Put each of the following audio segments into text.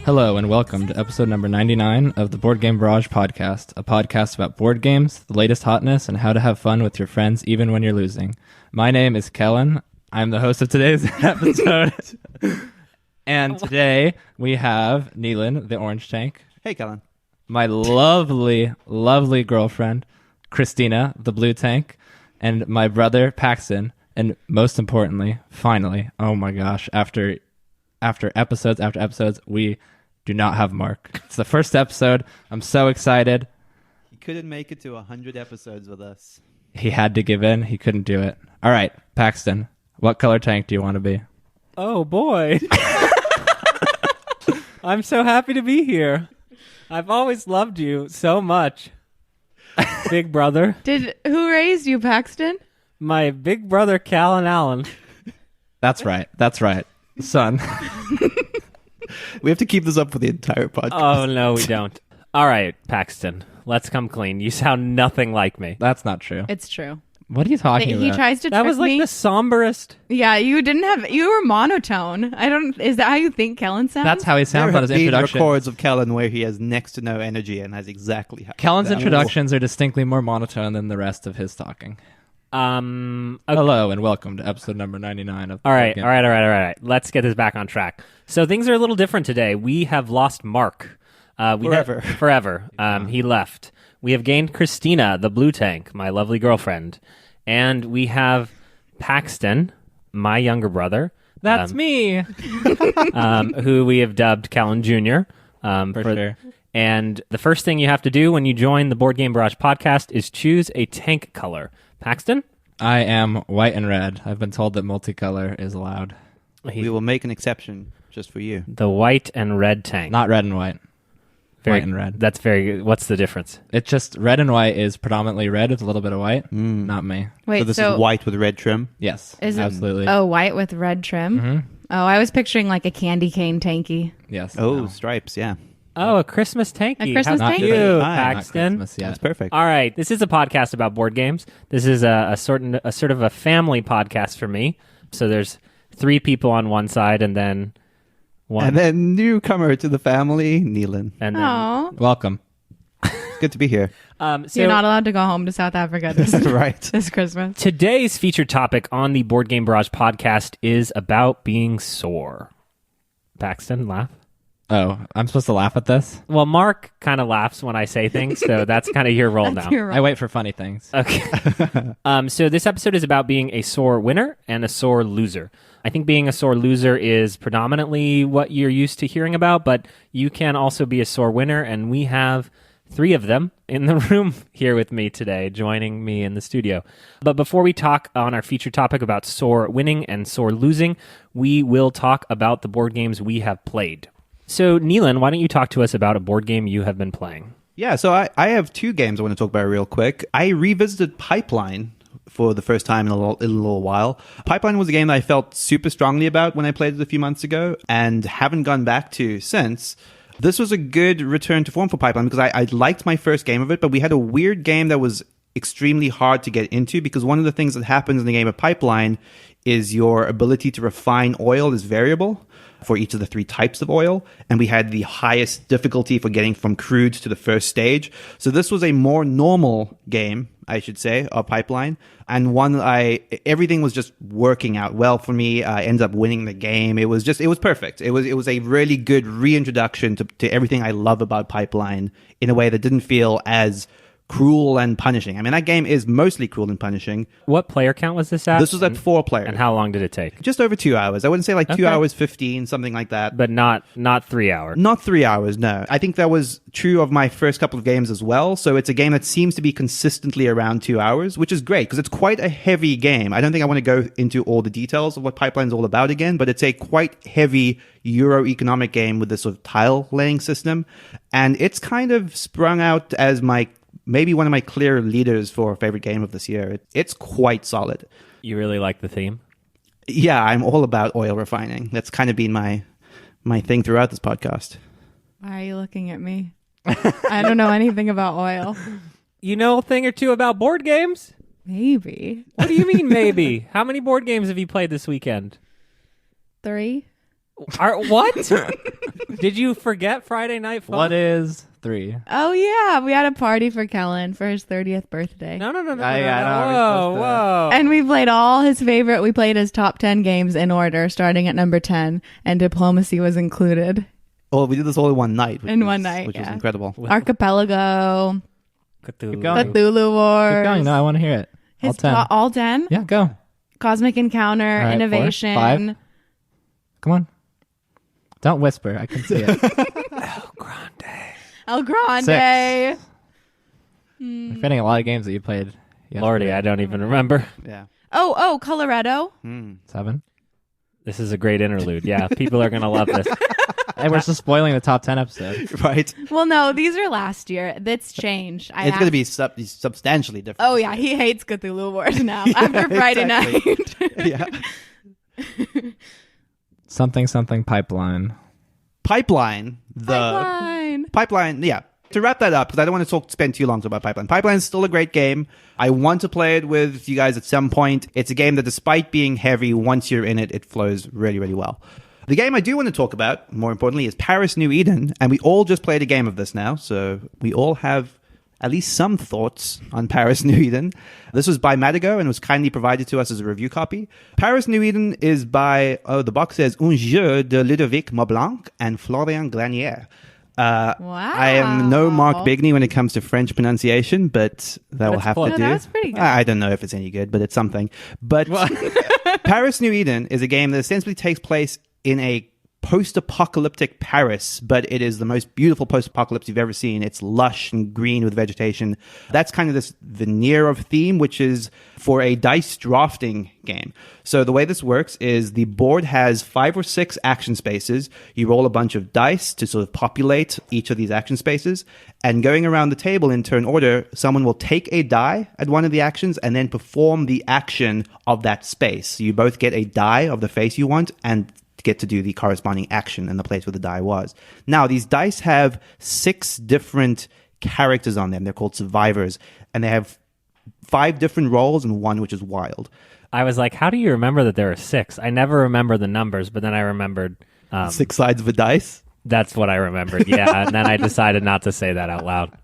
Hello and welcome to episode number 99 of the Board Game Barrage podcast, a podcast about board games, the latest hotness, and how to have fun with your friends even when you're losing. My name is Kellen. I'm the host of today's episode. And today we have Neelan, the orange tank. Hey, Kellen. My lovely, lovely girlfriend, Christina, the blue tank, and my brother, Paxton. And most importantly, finally, oh my gosh, after episodes after episodes, we do not have Mark. It's the first episode. I'm so excited. He couldn't make it to 100 episodes with us. He had to give in. He couldn't do it. All right, Paxton, what color tank do you want to be? Oh, boy. I'm so happy to be here. I've always loved you so much, big brother. Who raised you, Paxton? My big brother, Cal and Alan. That's right. That's right. Son. We have to keep this up for the entire podcast. Oh, no, we don't. All right, Paxton, let's come clean. You sound nothing like me. That's not true. It's true. What are you talking He about? tries to That trick was like me. the somberest. Yeah, you were monotone. Is that how you think Kellen sounds? That's how he There sounds on have his been introduction. records of Kellen where he has next to no energy and has exactly how Kellen's that- introductions are distinctly more monotone than the rest of his talking. Okay. Hello and welcome to episode number 99 of All right. Board Game. Let's get this back on track. So things are a little different today. We have lost Mark. Forever. He left. We have gained Christina, the blue tank, my lovely girlfriend. And we have Paxton, my younger brother. That's me. Who we have dubbed Callan Jr. For sure. And the first thing you have to do when you join the Board Game Barrage podcast is choose a tank color. Paxton? I am white and red. I've been told that multicolor is allowed. We will make an exception just for you. The white and red tank. Not red and white. Very, white and red. That's very good. What's the difference? It's just red and white is predominantly red with a little bit of white. Not me. Wait, So this is white with red trim? Yes, Is it- absolutely. Oh, white with red trim? Mm-hmm. Oh, I was picturing like a candy cane tanky. Yes. Oh, no. stripes, yeah. Oh, a Christmas tanky. A Christmas How tanky? cute, Not Not Paxton. Christmas yet. That's perfect. All right, this is a podcast about board games. This is a sort of a family podcast for me. So there's 3 people on one side, and then one, And then newcomer to the family, Neelan. and then Oh, Welcome. Good to be here. so you're not allowed to go home to South Africa this, Right. this Christmas. today's featured topic on the Board Game Barrage podcast is about being sore. Paxton, laugh. Oh, I'm supposed to laugh at this? Well, Mark kind of laughs when I say things, so that's kind of your role now. You're I right. wait for funny things. Okay. So this episode is about being a sore winner and a sore loser. I think being a sore loser is predominantly what you're used to hearing about, but you can also be a sore winner, and we have 3 of them in the room here with me today, joining me in the studio. But before we talk on our featured topic about sore winning and sore losing, we will talk about the board games we have played. So, Neelan, why don't you talk to us about a board game you have been playing? Yeah, so I have 2 games I want to talk about real quick. I revisited Pipeline for the first time in a little while. Pipeline was a game that I felt super strongly about when I played it a few months ago and haven't gone back to since. This was a good return to form for Pipeline because I liked my first game of it, but we had a weird game that was extremely hard to get into because one of the things that happens in the game of Pipeline is your ability to refine oil is variable for each of the 3 types of oil, and we had the highest difficulty for getting from crude to the first stage. So this was a more normal game, I should say, of Pipeline, and one that everything was just working out well for me. I ended up winning the game. It was perfect. It was a really good reintroduction to everything I love about Pipeline in a way that didn't feel as cruel and punishing. I mean, that game is mostly cruel and punishing. What player count was this at? This was at 4 players. And how long did it take? Just over 2 hours. I wouldn't say like 2 Okay. hours 15, something like that. But not 3 hours. Not 3 hours, no. I think that was true of my first couple of games as well. So it's a game that seems to be consistently around 2 hours, which is great because it's quite a heavy game. I don't think I want to go into all the details of what Pipeline's all about again, but it's a quite heavy Euro economic game with this sort of tile laying system. And it's kind of sprung out as maybe one of my clear leaders for favorite game of this year. It's quite solid. You really like the theme? Yeah, I'm all about oil refining. That's kind of been my thing throughout this podcast. Why are you looking at me? I don't know anything about oil. You know a thing or two about board games? Maybe. What do you mean, maybe? How many board games have you played this weekend? 3. What? Did you forget Friday Night Fun? What is 3? Oh yeah, we had a party for Kellen for his 30th birthday. No. Whoa. And we played all his favorite. We played his top 10 games in order, starting at number 10, and Diplomacy was included. Oh, we did this all in one night. In one night, which was yeah. incredible. Archipelago, Cthulhu. going. Cthulhu Wars. Keep going. No, I want to hear it. All His 10. all 10? Yeah, go. Cosmic Encounter, All right, 4, Innovation. 5. Come on. Don't whisper. I can see it. El Grande. 6. I'm forgetting a lot of games that you played. yesterday. Lordy, I don't even remember. Yeah. Oh, Colorado. 7. This is a great interlude. Yeah, people are going to love this. Hey, we're just spoiling the top 10 episodes. Right. Well, no, these are last year. That's changed. It's going to be substantially different. Oh, yeah. He hates Cthulhu Wars now after Friday night. Yeah. Something pipeline. Pipeline. Pipeline, yeah. To wrap that up, because I don't want to spend too long talking about Pipeline. Pipeline is still a great game. I want to play it with you guys at some point. It's a game that, despite being heavy, once you're in it, it flows really, really well. The game I do want to talk about, more importantly, is Paris New Eden, and we all just played a game of this now, so we all have at least some thoughts on Paris New Eden. This was by Madigo and was kindly provided to us as a review copy. Paris New Eden is by, the box says, Un jeu de Ludovic Maublanc and Florian Granier. Wow. I am no Mark Bigney when it comes to French pronunciation, but that will have to do. That was pretty good. I don't know if it's any good, but it's something. But Paris New Eden is a game that essentially takes place in a post-apocalyptic Paris, but it is the most beautiful post-apocalypse you've ever seen. It's lush and green with vegetation. That's kind of this veneer of theme, which is for a dice drafting game. So the way this works is the board has 5 or 6 action spaces. You roll a bunch of dice to sort of populate each of these action spaces, and going around the table in turn order, someone will take a die at one of the actions and then perform the action of that space. So you both get a die of the face you want and get to do the corresponding action in the place where the die was. Now, these dice have 6 different characters on them. They're called survivors, and they have 5 different roles and 1 which is wild. I was like, how do you remember that there are 6? I never remember the numbers, but then I remembered 6 sides of a dice? That's what I remembered, yeah. And then I decided not to say that out loud.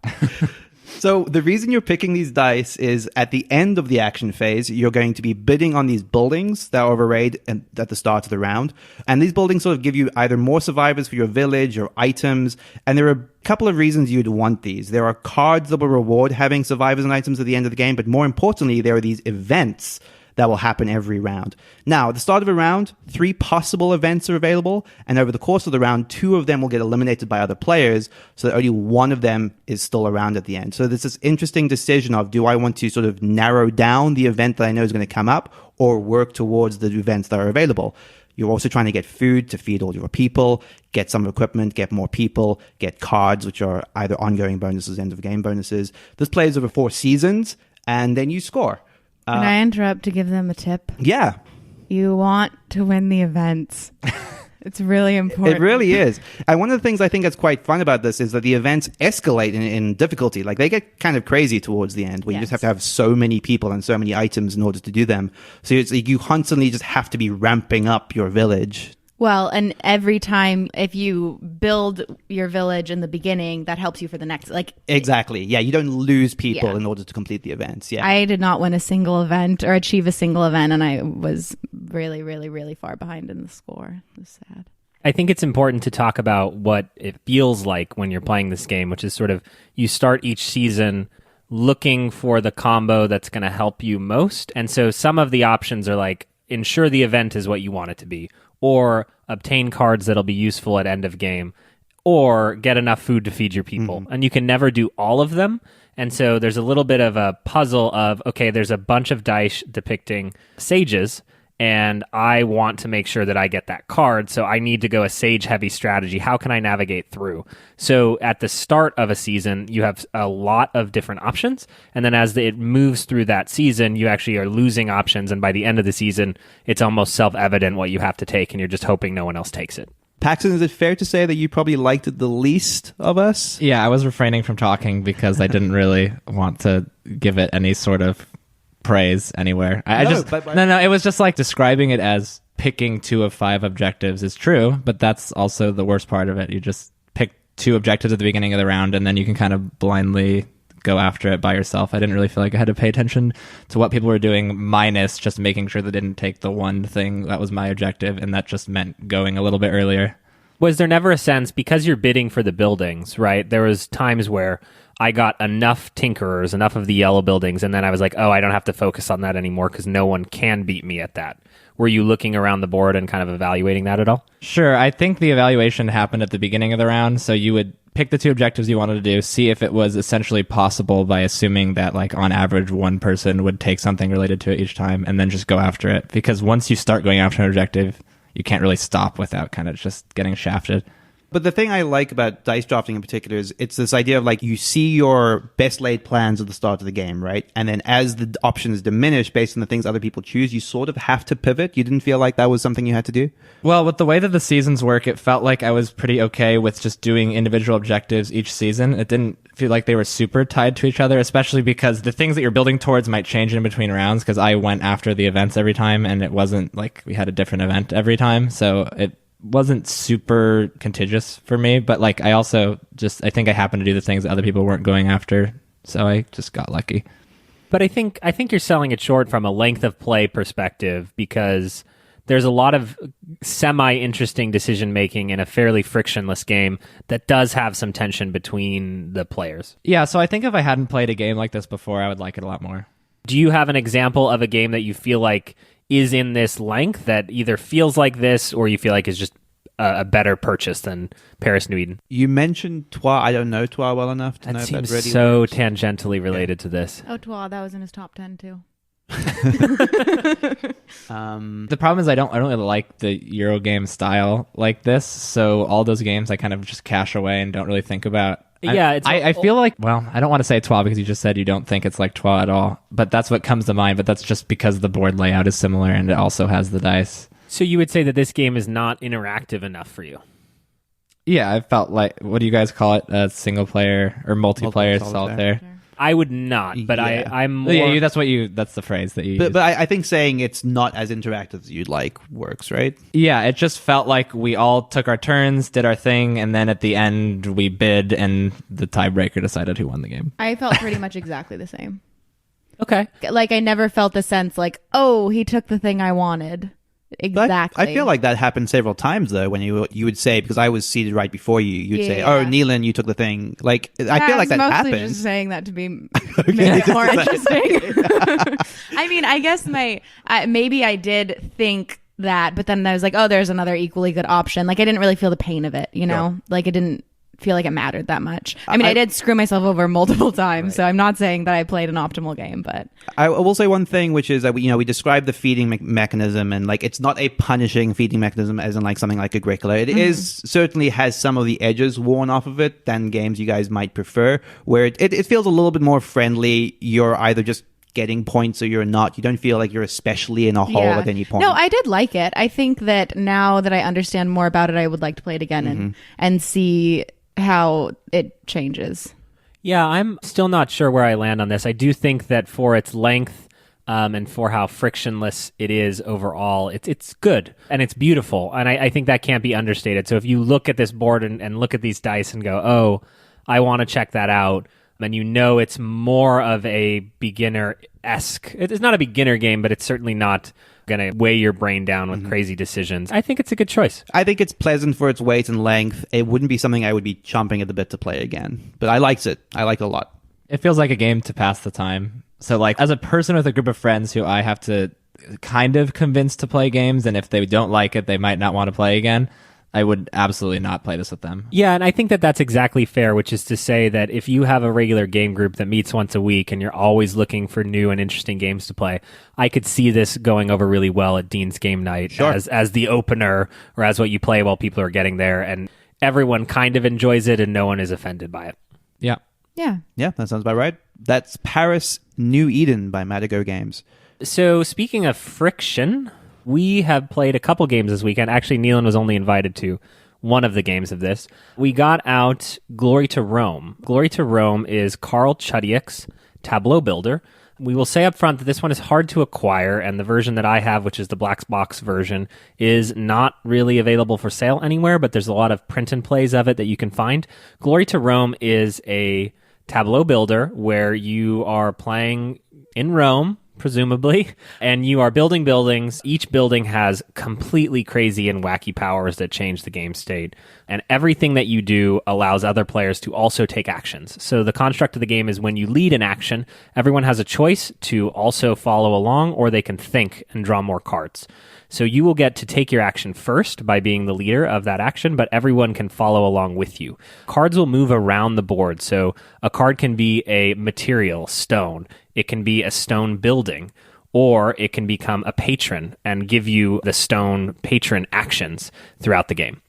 So the reason you're picking these dice is at the end of the action phase, you're going to be bidding on these buildings that are arrayed at the start of the round. And these buildings sort of give you either more survivors for your village or items. And there are a couple of reasons you'd want these. There are cards that will reward having survivors and items at the end of the game. But more importantly, there are these events that will happen every round. Now, at the start of a round, 3 possible events are available, and over the course of the round, 2 of them will get eliminated by other players, so that only 1 of them is still around at the end. So there's this interesting decision of, do I want to sort of narrow down the event that I know is going to come up, or work towards the events that are available? You're also trying to get food to feed all your people, get some equipment, get more people, get cards, which are either ongoing bonuses, end of game bonuses. This plays over 4 seasons, and then you score. Can I interrupt to give them a tip? Yeah. You want to win the events. It's really important. It really is. And one of the things I think that's quite fun about this is that the events escalate in difficulty. Like, they get kind of crazy towards the end, where you just have to have so many people and so many items in order to do them. So it's like you constantly just have to be ramping up your village. Well, and every time, if you build your village in the beginning, that helps you for the next. Exactly. Yeah, you don't lose people in order to complete the events. Yeah. I did not win a single event or achieve a single event, and I was really, really, really far behind in the score. It was sad. I think it's important to talk about what it feels like when you're playing this game, which is sort of, you start each season looking for the combo that's going to help you most. And so some of the options are like, ensure the event is what you want it to be, or obtain cards that'll be useful at end of game, or get enough food to feed your people. And you can never do all of them. And so there's a little bit of a puzzle of, okay, there's a bunch of dice depicting sages, and I want to make sure that I get that card, so I need to go a sage-heavy strategy. How can I navigate through? So at the start of a season, you have a lot of different options, and then as it moves through that season, you actually are losing options, and by the end of the season, it's almost self-evident what you have to take, and you're just hoping no one else takes it. Paxton, is it fair to say that you probably liked it the least of us? Yeah, I was refraining from talking because I didn't really want to give it any sort of praise anywhere. No, it was just like describing it as picking 2 of 5 objectives is true, but that's also the worst part of it. You just pick 2 objectives at the beginning of the round, and then you can kind of blindly go after it by yourself. I didn't really feel like I had to pay attention to what people were doing, minus just making sure they didn't take the one thing that was my objective, and that just meant going a little bit earlier. Was there never a sense, because you're bidding for the buildings, right? There was times where I got enough tinkerers, enough of the yellow buildings, and then I was like, oh, I don't have to focus on that anymore because no one can beat me at that. Were you looking around the board and kind of evaluating that at all? Sure. I think the evaluation happened at the beginning of the round, so you would pick the 2 objectives you wanted to do, see if it was essentially possible by assuming that, like, on average, one person would take something related to it each time, and then just go after it. Because once you start going after an objective, you can't really stop without kind of just getting shafted. But the thing I like about dice drafting in particular is it's this idea of like you see your best laid plans at the start of the game, right? And then as the options diminish based on the things other people choose, you sort of have to pivot. You didn't feel like that was something you had to do? Well, with the way that the seasons work, it felt like I was pretty okay with just doing individual objectives each season. It didn't feel like they were super tied to each other, especially because the things that you're building towards might change in between rounds, because I went after the events every time, and it wasn't like we had a different event every time. So it wasn't super contagious for me, but like I think I happened to do the things that other people weren't going after, so I just got lucky. But I think you're selling it short from a length of play perspective, because there's a lot of semi-interesting decision making in a fairly frictionless game that does have some tension between the players. Yeah, so I think if I hadn't played a game like this before, I would like it a lot more. Do you have an example of a game that you feel like is in this length that either feels like this or you feel like is just a better purchase than Paris New Eden? You mentioned Trois. I don't know Trois well enough to know if that seems really so works. tangentially related to this. Oh, Twa, that was in his top 10 too. The problem is I don't really like the Eurogame style like this, so all those games I kind of just cash away and don't really think about. Yeah, I feel like, well, I don't want to say Trois because you just said you don't think it's like Trois at all, but that's what comes to mind. But that's just because the board layout is similar and it also has the dice. So you would say that this game is not interactive enough for you? Yeah, I felt like, what do you guys call it? Single player or multiplayer solitaire? I would not, but Yeah. I'm more... Yeah, that's the phrase that you use. But I think saying it's not as interactive as you'd like works, right? Yeah, it just felt like we all took our turns, did our thing, and then at the end we bid, and the tiebreaker decided who won the game. I felt pretty much exactly the same. Okay. Like, I never felt the sense like, oh, he took the thing I wanted. Exactly. I feel like that happened several times though. When you would say, because I was seated right before you, you'd say, "Oh, Neelan, you took the thing." Like I feel like that mostly happens. just saying that to be make it more interesting. I mean, I guess maybe I did think that, but then I was like, "Oh, there's another equally good option." Like I didn't really feel the pain of it, you know. Sure. Like it didn't feel like it mattered that much. I mean, I did screw myself over multiple times, right. So I'm not saying that I played an optimal game, but I will say one thing, which is that we described the feeding mechanism, and like it's not a punishing feeding mechanism as in like something like Agricola. It is certainly has some of the edges worn off of it than games you guys might prefer, where it feels a little bit more friendly. You're either just getting points or you're not. You don't feel like you're especially in a hole at any point. No, I did like it. I think that now that I understand more about it, I would like to play it again and see how it changes. Yeah, I'm still not sure where I land on this. I do think that for its length and for how frictionless it is overall, it's good and it's beautiful. And I think that can't be understated. So if you look at this board and look at these dice and go, oh, I want to check that out, and you know it's more of a beginner-esque. It's not a beginner game, but it's certainly not going to weigh your brain down with crazy decisions. I think it's a good choice. I think it's pleasant for its weight and length. It wouldn't be something I would be chomping at the bit to play again. But I liked it. I liked it a lot. It feels like a game to pass the time. So like as a person with a group of friends who I have to kind of convince to play games, and if they don't like it, they might not want to play again, I would absolutely not play this with them. Yeah, and I think that that's exactly fair, which is to say that if you have a regular game group that meets once a week and you're always looking for new and interesting games to play, I could see this going over really well at Dean's Game Night as the opener or as what you play while people are getting there, and everyone kind of enjoys it and no one is offended by it. Yeah. Yeah, that sounds about right. That's Paris New Eden by Madigo Games. So speaking of friction, we have played a couple games this weekend. Actually, Neelan was only invited to one of the games of this. We got out Glory to Rome. Glory to Rome is Karl Chudyak's tableau builder. We will say up front that this one is hard to acquire, and the version that I have, which is the black box version, is not really available for sale anywhere, but there's a lot of print and plays of it that you can find. Glory to Rome is a tableau builder where you are playing in Rome, presumably, and you are building buildings. Each building has completely crazy and wacky powers that change the game state, and everything that you do allows other players to also take actions. So the construct of the game is when you lead an action, everyone has a choice to also follow along, or they can think and draw more cards. So you will get to take your action first by being the leader of that action, but everyone can follow along with you. Cards will move around the board. So a card can be a material, stone. It can be a stone building, or it can become a patron and give you the stone patron actions throughout the game.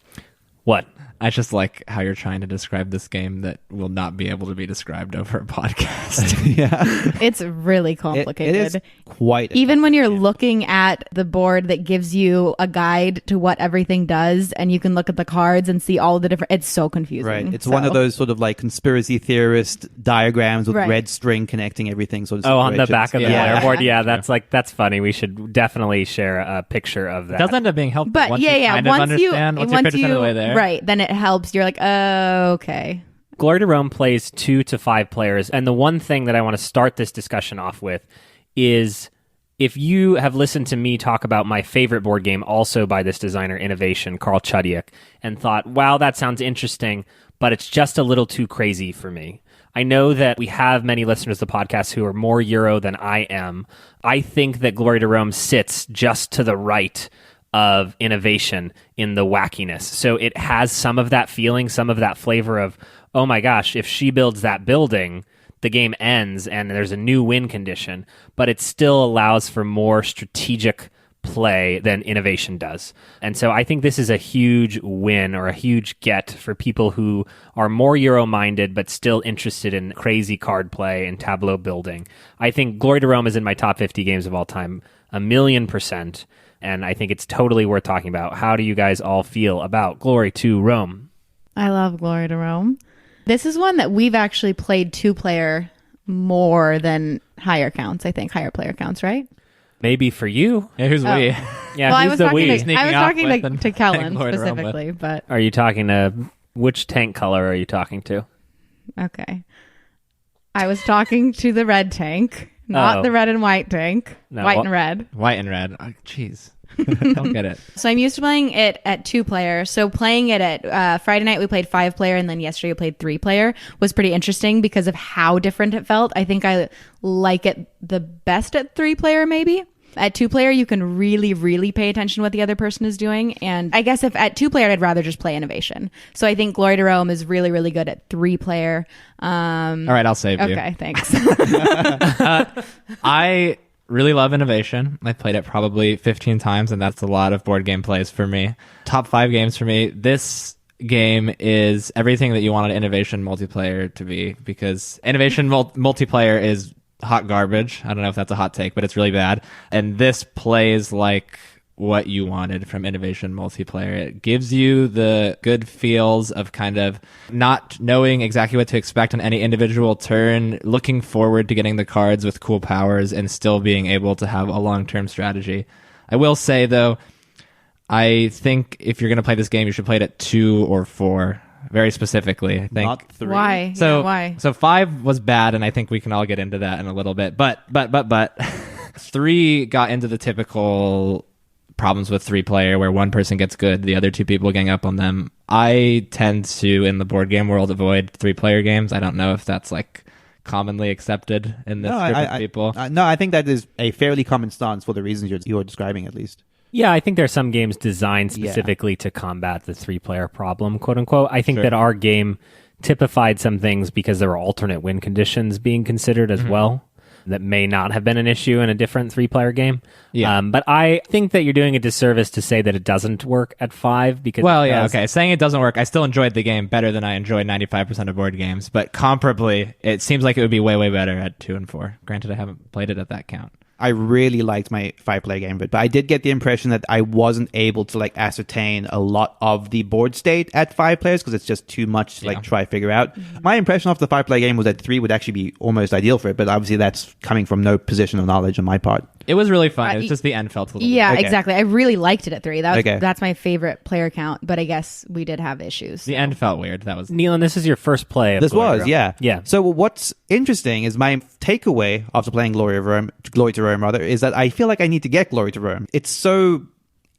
What? I just like how you're trying to describe this game that will not be able to be described over a podcast. Yeah. It's really complicated. It is quite. Even when you're looking at the board that gives you a guide to what everything does, and you can look at the cards and see all the different, it's so confusing. Right. It's one of those sort of like conspiracy theorist diagrams with red string connecting everything. Sort of on the back of the yeah. board. Yeah, that's funny. We should definitely share a picture of that. It does end up being helpful. But once yeah, you kind of understand, once you're 50% of the way there. Right. Then it helps. You're like, oh, okay. Glory to Rome plays 2 to 5 players. And the one thing that I want to start this discussion off with is, if you have listened to me talk about my favorite board game, also by this designer, Innovation, Karl Chudyk, and thought, wow, that sounds interesting, but it's just a little too crazy for me. I know that we have many listeners to the podcast who are more Euro than I am. I think that Glory to Rome sits just to the right of Innovation in the wackiness. So it has some of that feeling, some of that flavor of, oh my gosh, if she builds that building, the game ends and there's a new win condition, but it still allows for more strategic play than Innovation does. And so I think this is a huge win, or a huge get, for people who are more Euro-minded but still interested in crazy card play and tableau building. I think Glory to Rome is in my top 50 games of all time, 1,000,000%. And I think it's totally worth talking about. How do you guys all feel about Glory to Rome? I love Glory to Rome. This is one that we've actually played 2-player more than higher counts, I think. Higher player counts, right? Maybe for you. Yeah, who's we? Yeah, well, who's the we? I was talking to Kellen specifically, but... Are you talking to... Which tank color are you talking to? Okay. I was talking to the red tank. Not the red and white tank. No, white and red. White and red. Jeez. Don't get it. So I'm used to playing it at 2-player. So playing it at Friday night, we played 5-player, and then yesterday we played 3-player. Was pretty interesting because of how different it felt. I think I like it the best at 3-player, maybe. At 2-player, you can really, really pay attention to what the other person is doing. And I guess if at 2-player, I'd rather just play Innovation. So I think Glory to Rome is really, really good at 3-player. All right, I'll save you. Okay, thanks. I really love Innovation. I've played it probably 15 times, and that's a lot of board game plays for me. Top 5 games for me. This game is everything that you want an Innovation multiplayer to be, because Innovation multiplayer is hot garbage. I don't know if that's a hot take, but it's really bad. And this plays like what you wanted from Innovation multiplayer. It gives you the good feels of kind of not knowing exactly what to expect on any individual turn, looking forward to getting the cards with cool powers, and still being able to have a long-term strategy. I will say, though, I think if you're going to play this game, you should play it at 2 or 4. Very specifically, I think. Not 3. Why? So, yeah, why? So 5 was bad, and I think we can all get into that in a little bit. But 3 got into the typical problems with 3-player, where one person gets good, the other 2 people gang up on them. I tend to, in the board game world, avoid 3-player games. I don't know if that's like commonly accepted in this group of people. No, I think that is a fairly common stance for the reasons you're describing, at least. Yeah, I think there's some games designed specifically to combat the 3-player problem, quote unquote. I think that our game typified some things because there were alternate win conditions being considered as well that may not have been an issue in a different 3-player game. Yeah. But I think that you're doing a disservice to say that it doesn't work at 5 because... Well, yeah, okay. Saying it doesn't work, I still enjoyed the game better than I enjoyed 95% of board games, but comparably, it seems like it would be way, way better at 2 and 4. Granted, I haven't played it at that count. I really liked my 5-player game of it, but I did get the impression that I wasn't able to like ascertain a lot of the board state at 5 players because it's just too much to like try to figure out. My impression of the 5-player game was that 3 would actually be almost ideal for it, but obviously that's coming from no position of knowledge on my part. It was really fun. It was just the end felt a little Yeah, Okay. exactly. I really liked it at 3. Okay. That's my favorite player count, but I guess we did have issues. The end felt weird. That was Neelan, this is your first play of This Glory was, Rome. yeah. Yeah. So what's interesting is my takeaway after playing Glory to Rome, is that I feel like I need to get Glory to Rome. It's so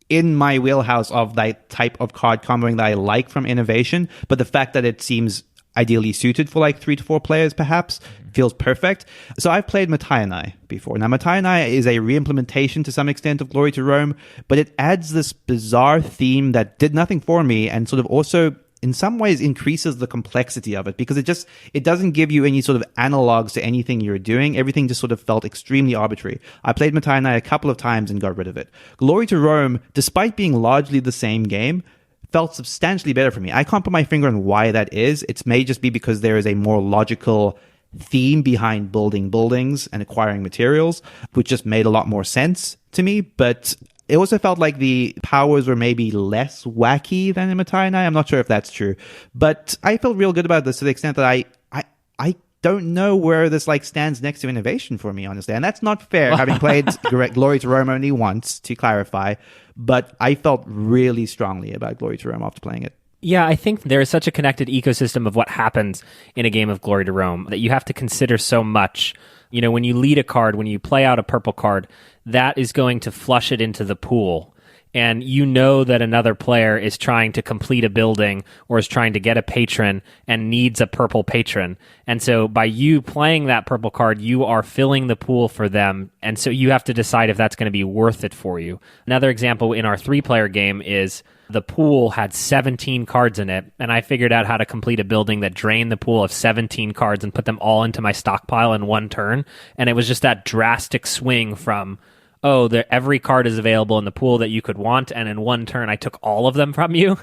in my wheelhouse of that type of card comboing that I like from Innovation, but the fact that it seems ideally suited for like 3 to 4 players perhaps feels perfect. So I've played Mottainai before. Now Mottainai is a re-implementation to some extent of Glory to Rome, but it adds this bizarre theme that did nothing for me and sort of also in some ways increases the complexity of it because it doesn't give you any sort of analogs to anything you're doing. Everything just sort of felt extremely arbitrary. I played Mottainai a couple of times and got rid of it. Glory to Rome, despite being largely the same game, felt substantially better for me. I can't put my finger on why that is. It may just be because there is a more logical theme behind building buildings and acquiring materials, which just made a lot more sense to me. But it also felt like the powers were maybe less wacky than in Mottainai. I'm not sure if that's true. But I felt real good about this to the extent that I don't know where this like stands next to Innovation for me, honestly. And that's not fair, having played Glory to Rome only once, to clarify. But I felt really strongly about Glory to Rome after playing it. Yeah, I think there is such a connected ecosystem of what happens in a game of Glory to Rome that you have to consider so much. You know, when you lead a card, when you play out a purple card, that is going to flush it into the pool. And you know that another player is trying to complete a building or is trying to get a patron and needs a purple patron. And so by you playing that purple card, you are filling the pool for them. And so you have to decide if that's going to be worth it for you. Another example in our 3-player game is the pool had 17 cards in it, and I figured out how to complete a building that drained the pool of 17 cards and put them all into my stockpile in one turn. And it was just that drastic swing from, every card is available in the pool that you could want, and in one turn I took all of them from you.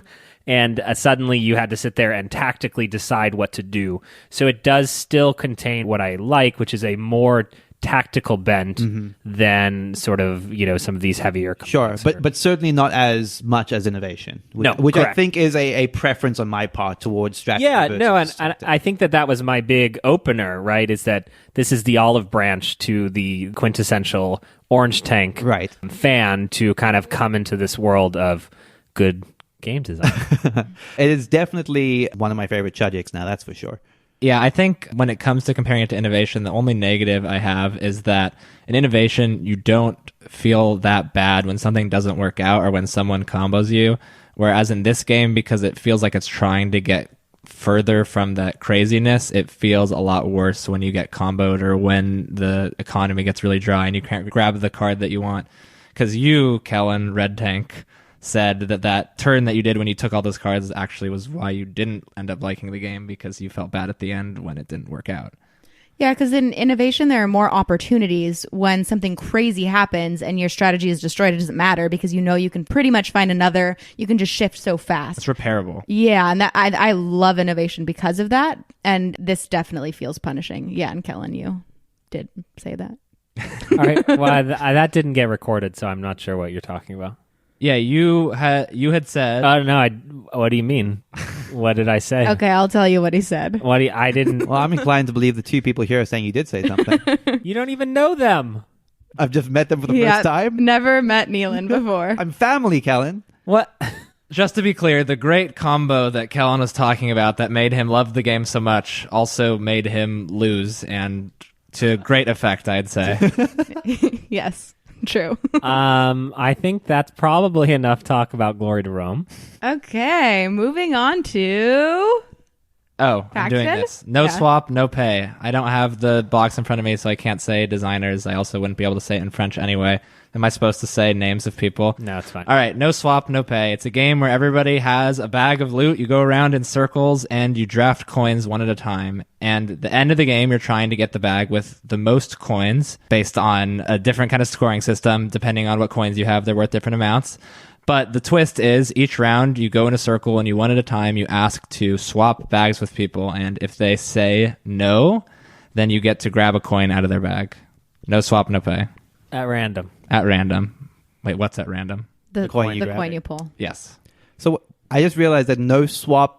And suddenly you had to sit there and tactically decide what to do. So it does still contain what I like, which is a more tactical bent than sort of, some of these heavier Sure, but certainly not as much as Innovation. Which I think is a preference on my part towards strategy. Yeah, no, and I think that was my big opener, right, is that this is the olive branch to the quintessential Orange Tank fan to kind of come into this world of good game design. It is definitely one of my favorite Chudjiks now, that's for sure. Yeah, I think when it comes to comparing it to Innovation, the only negative I have is that in Innovation, you don't feel that bad when something doesn't work out or when someone combos you. Whereas in this game, because it feels like it's trying to get further from that craziness, it feels a lot worse when you get comboed or when the economy gets really dry and you can't grab the card that you want. Because you, Kellen, Red Tank, said that turn that you did when you took all those cards actually was why you didn't end up liking the game, because you felt bad at the end when it didn't work out. Yeah, because in Innovation, there are more opportunities when something crazy happens and your strategy is destroyed. It doesn't matter because you can pretty much find another. You can just shift so fast. It's repairable. Yeah, and I love Innovation because of that. And this definitely feels punishing. Yeah, and Kellen, you did say that. All right, well, that didn't get recorded, so I'm not sure what you're talking about. Yeah, you had said. No, what do you mean? What did I say? Okay, I'll tell you what he said. I didn't. Well, I'm inclined to believe the two people here are saying you did say something. You don't even know them. I've just met them for the first time. Never met Neelan before. I'm family, Kellen. What? Just to be clear, the great combo that Kellen was talking about that made him love the game so much also made him lose, and to great effect, I'd say. Yes. True. I think that's probably enough talk about Glory to Rome. Okay, moving on to... Oh, I'm doing Paxton? this. No Yeah. swap, no pay. I don't have the box in front of me, so I can't say designers. I also wouldn't be able to say it in French anyway. Am I supposed to say names of people? No, it's fine. All right, no swap, no pay. It's a game where everybody has a bag of loot. You go around in circles and you draft coins one at a time. And at the end of the game, you're trying to get the bag with the most coins based on a different kind of scoring system. Depending on what coins you have, they're worth different amounts. But the twist is each round you go in a circle and you one at a time, you ask to swap bags with people. And if they say no, then you get to grab a coin out of their bag. No swap, no pay. At random. At random. Wait, what's at random? The coin you grab coin it. you pull. Yes. So I just realized that no swap,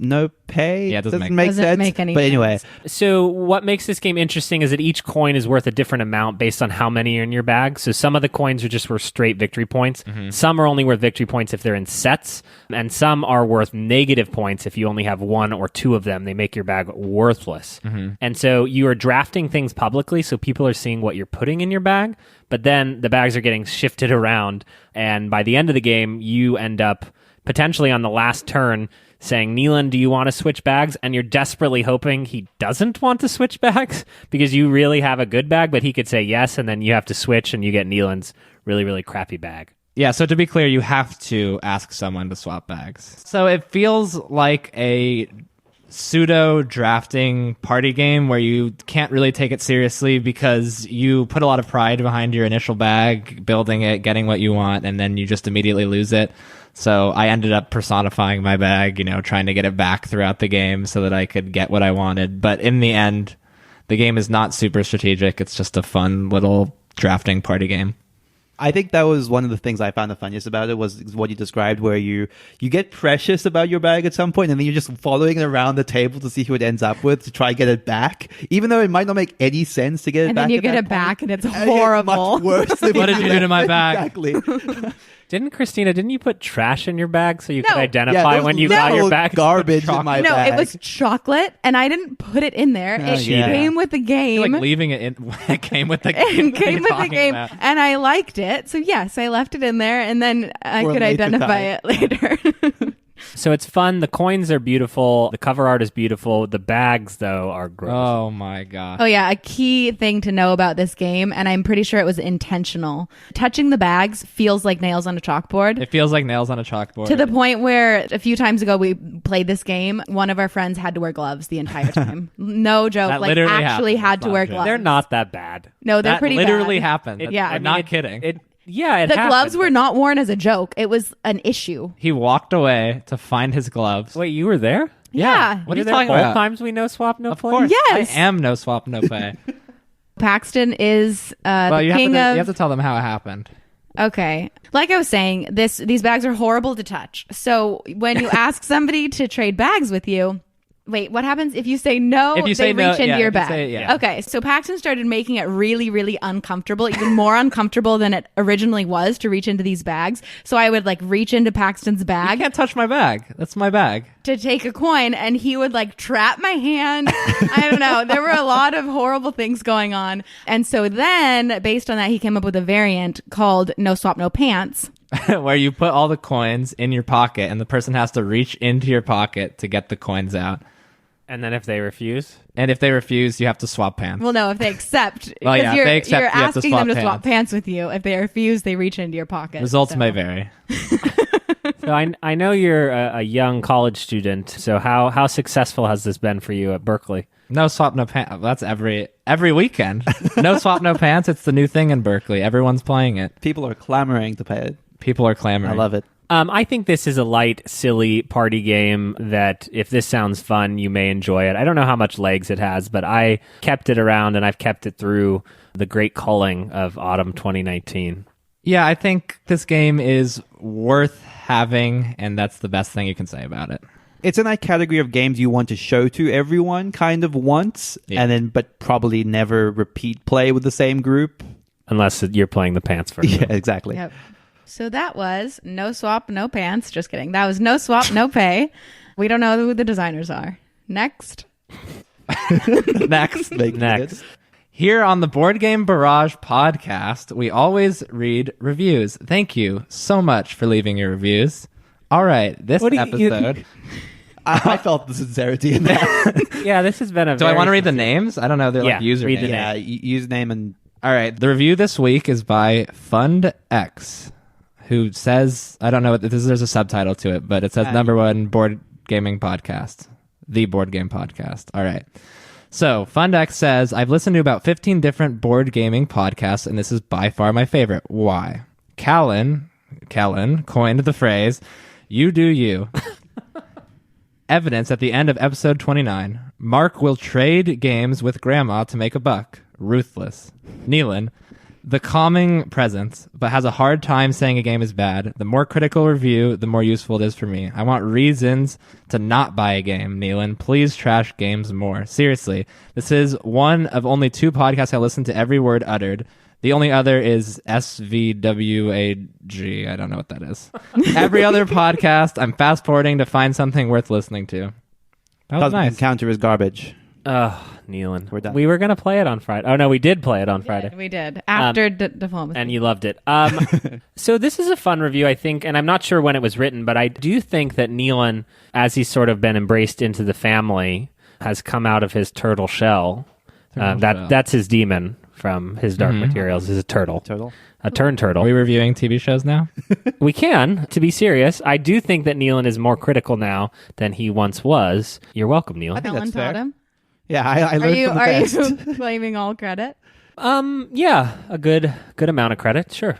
no pay. Yeah, it doesn't make make Doesn't sense. make any But anyway, sense. So what makes this game interesting is that each coin is worth a different amount based on how many are in your bag. So some of the coins are just worth straight victory points. Some are only worth victory points if they're in sets. And some are worth negative points if you only have one or two of them. They make your bag worthless. And so you are drafting things publicly so people are seeing what you're putting in your bag. But then the bags are getting shifted around. And by the end of the game, you end up potentially on the last turn saying, Neelan, do you want to switch bags? And you're desperately hoping he doesn't want to switch bags because you really have a good bag, but he could say yes, and then you have to switch and you get Neelan's really, really crappy bag. Yeah, so to be clear, you have to ask someone to swap bags. So it feels like a pseudo drafting party game where you can't really take it seriously because you put a lot of pride behind your initial bag, building it, getting what you want, and then you just immediately lose it. So I ended up personifying my bag, trying to get it back throughout the game so that I could get what I wanted. But in the end, the game is not super strategic. It's just a fun little drafting party game. I think that was one of the things I found the funniest about it was what you described, where you get precious about your bag at some point, and then you're just following it around the table to see who it ends up with to try and get it back, even though it might not make any sense to get it And back. then you at get that it back, point. and it's It's horrible. much worse than What did you do to my bag? Exactly. Didn't you put trash in your bag so you No. could identify there when was you got your literal bag? garbage in my No, bag. it was chocolate, and I didn't put it in there. It yeah. came with the game. Like leaving it in. It came with the game. It What are you came with the talking game, about? and I liked it. So yes, I left it in there, and then I For a could later identify time. it later. So it's fun. The coins are beautiful. The cover art is beautiful. The bags, though, are gross. Oh my god. Oh yeah, a key thing to know about this game, and I'm pretty sure it was intentional. Touching the bags feels like nails on a chalkboard. It feels like nails on a chalkboard. To the point where a few times ago we played this game, one of our friends had to wear gloves the entire time. No joke, That like literally actually happens. had It's to not wear a joke. gloves. They're not that bad. No, they're that pretty literally bad. happened. Yeah. I'm not kidding. The The gloves were not worn as a joke. It was an issue. He walked away to find his gloves. Wait, you were there? Yeah. What are You you there talking both about? times we no swap, no Of play? course. Yes. I am no swap, no pay. Paxton is Well, the you king of. have to tell them how it happened. Okay. Like I was saying, these bags are horrible to touch. So when you ask somebody to trade bags with you, wait, what happens if you say no? If you they say no, reach into yeah, your if you bag. say- yeah. Okay, so Paxton started making it really, really uncomfortable, even more uncomfortable than it originally was to reach into these bags. So I would like reach into Paxton's You bag can't touch my bag. That's my bag. to take a coin, and he would like trap my hand. I don't know. There were a lot of horrible things going on. And so then, based on that, he came up with a variant called No Swap, No Pants. Where you put all the coins in your pocket and the person has to reach into your pocket to get the coins out. And then if they refuse? And if they refuse, you have to swap pants. Well, no, if they accept, Well, yeah, because if you're, they accept, you're you have to asking swap them to swap pants. pants with you. If they refuse, they reach into your pocket. Results So- may vary. So I know you're a young college student. So how successful has this been for you at Berkeley? No swap, no pants. That's every weekend. No swap, no pants. It's the new thing in Berkeley. Everyone's playing it. People are clamoring to pay it. People are clamoring. I love it. I think this is a light, silly party game that if this sounds fun, you may enjoy it. I don't know how much legs it has, but I kept it around and I've kept it through the great culling of autumn 2019. Yeah, I think this game is worth having, and that's the best thing you can say about it. It's in that category of games you want to show to everyone kind of once, Yeah. and then but probably never repeat play with the same group. Unless you're playing the pants version. Yeah, exactly. Yep. So that was No Swap, No Pants. Just kidding. That was No Swap, No Pay. We don't know who the designers are. Next. Next. Making Next. it. Here on the Board Game Barrage podcast, we always read reviews. Thank you so much for leaving your reviews. All right, this What do you- episode. I felt the sincerity in that. Yeah, this has been a Do I want to read the names? I don't know. They're like Yeah, usernames. read the Yeah, username and All right, the review this week is by FundX, who says, I don't know, there's a subtitle to it, but it says number one board gaming podcast, the board game podcast. All right. So FundX says, I've listened to about 15 different board gaming podcasts, and this is by far my favorite. Why? Kellen coined the phrase, you do you. Evidence at the end of episode 29. Mark will trade games with grandma to make a buck. Ruthless. Neelan, the calming presence, but has a hard time saying a game is bad. The more critical review, the more useful it is for me. I want reasons to not buy a game, Nealon. Please trash games more. Seriously, this is one of only 2 podcasts I listen to every word uttered. The only other is SVWAG. I don't know what that is. Every other podcast, I'm fast forwarding to find something worth listening to. That was Doesn't nice. count as garbage. Oh, Nealon. We're done. We were going to play it on Friday. Oh, no, we did play it on Friday. We did. After Diplomacy. And you loved it. So this is a fun review, I think, and I'm not sure when it was written, but I do think that Nealon, as he's sort of been embraced into the family, has come out of his turtle shell. That's his demon from his Dark Materials, is a turtle. A turn turtle. Are we reviewing TV shows now? We can, to be serious. I do think that Nealon is more critical now than he once was. You're welcome, Nealon. think Ellen that's fair. taught him. Yeah, I learned from the best. Are you claiming all credit? Yeah, a good amount of credit, sure.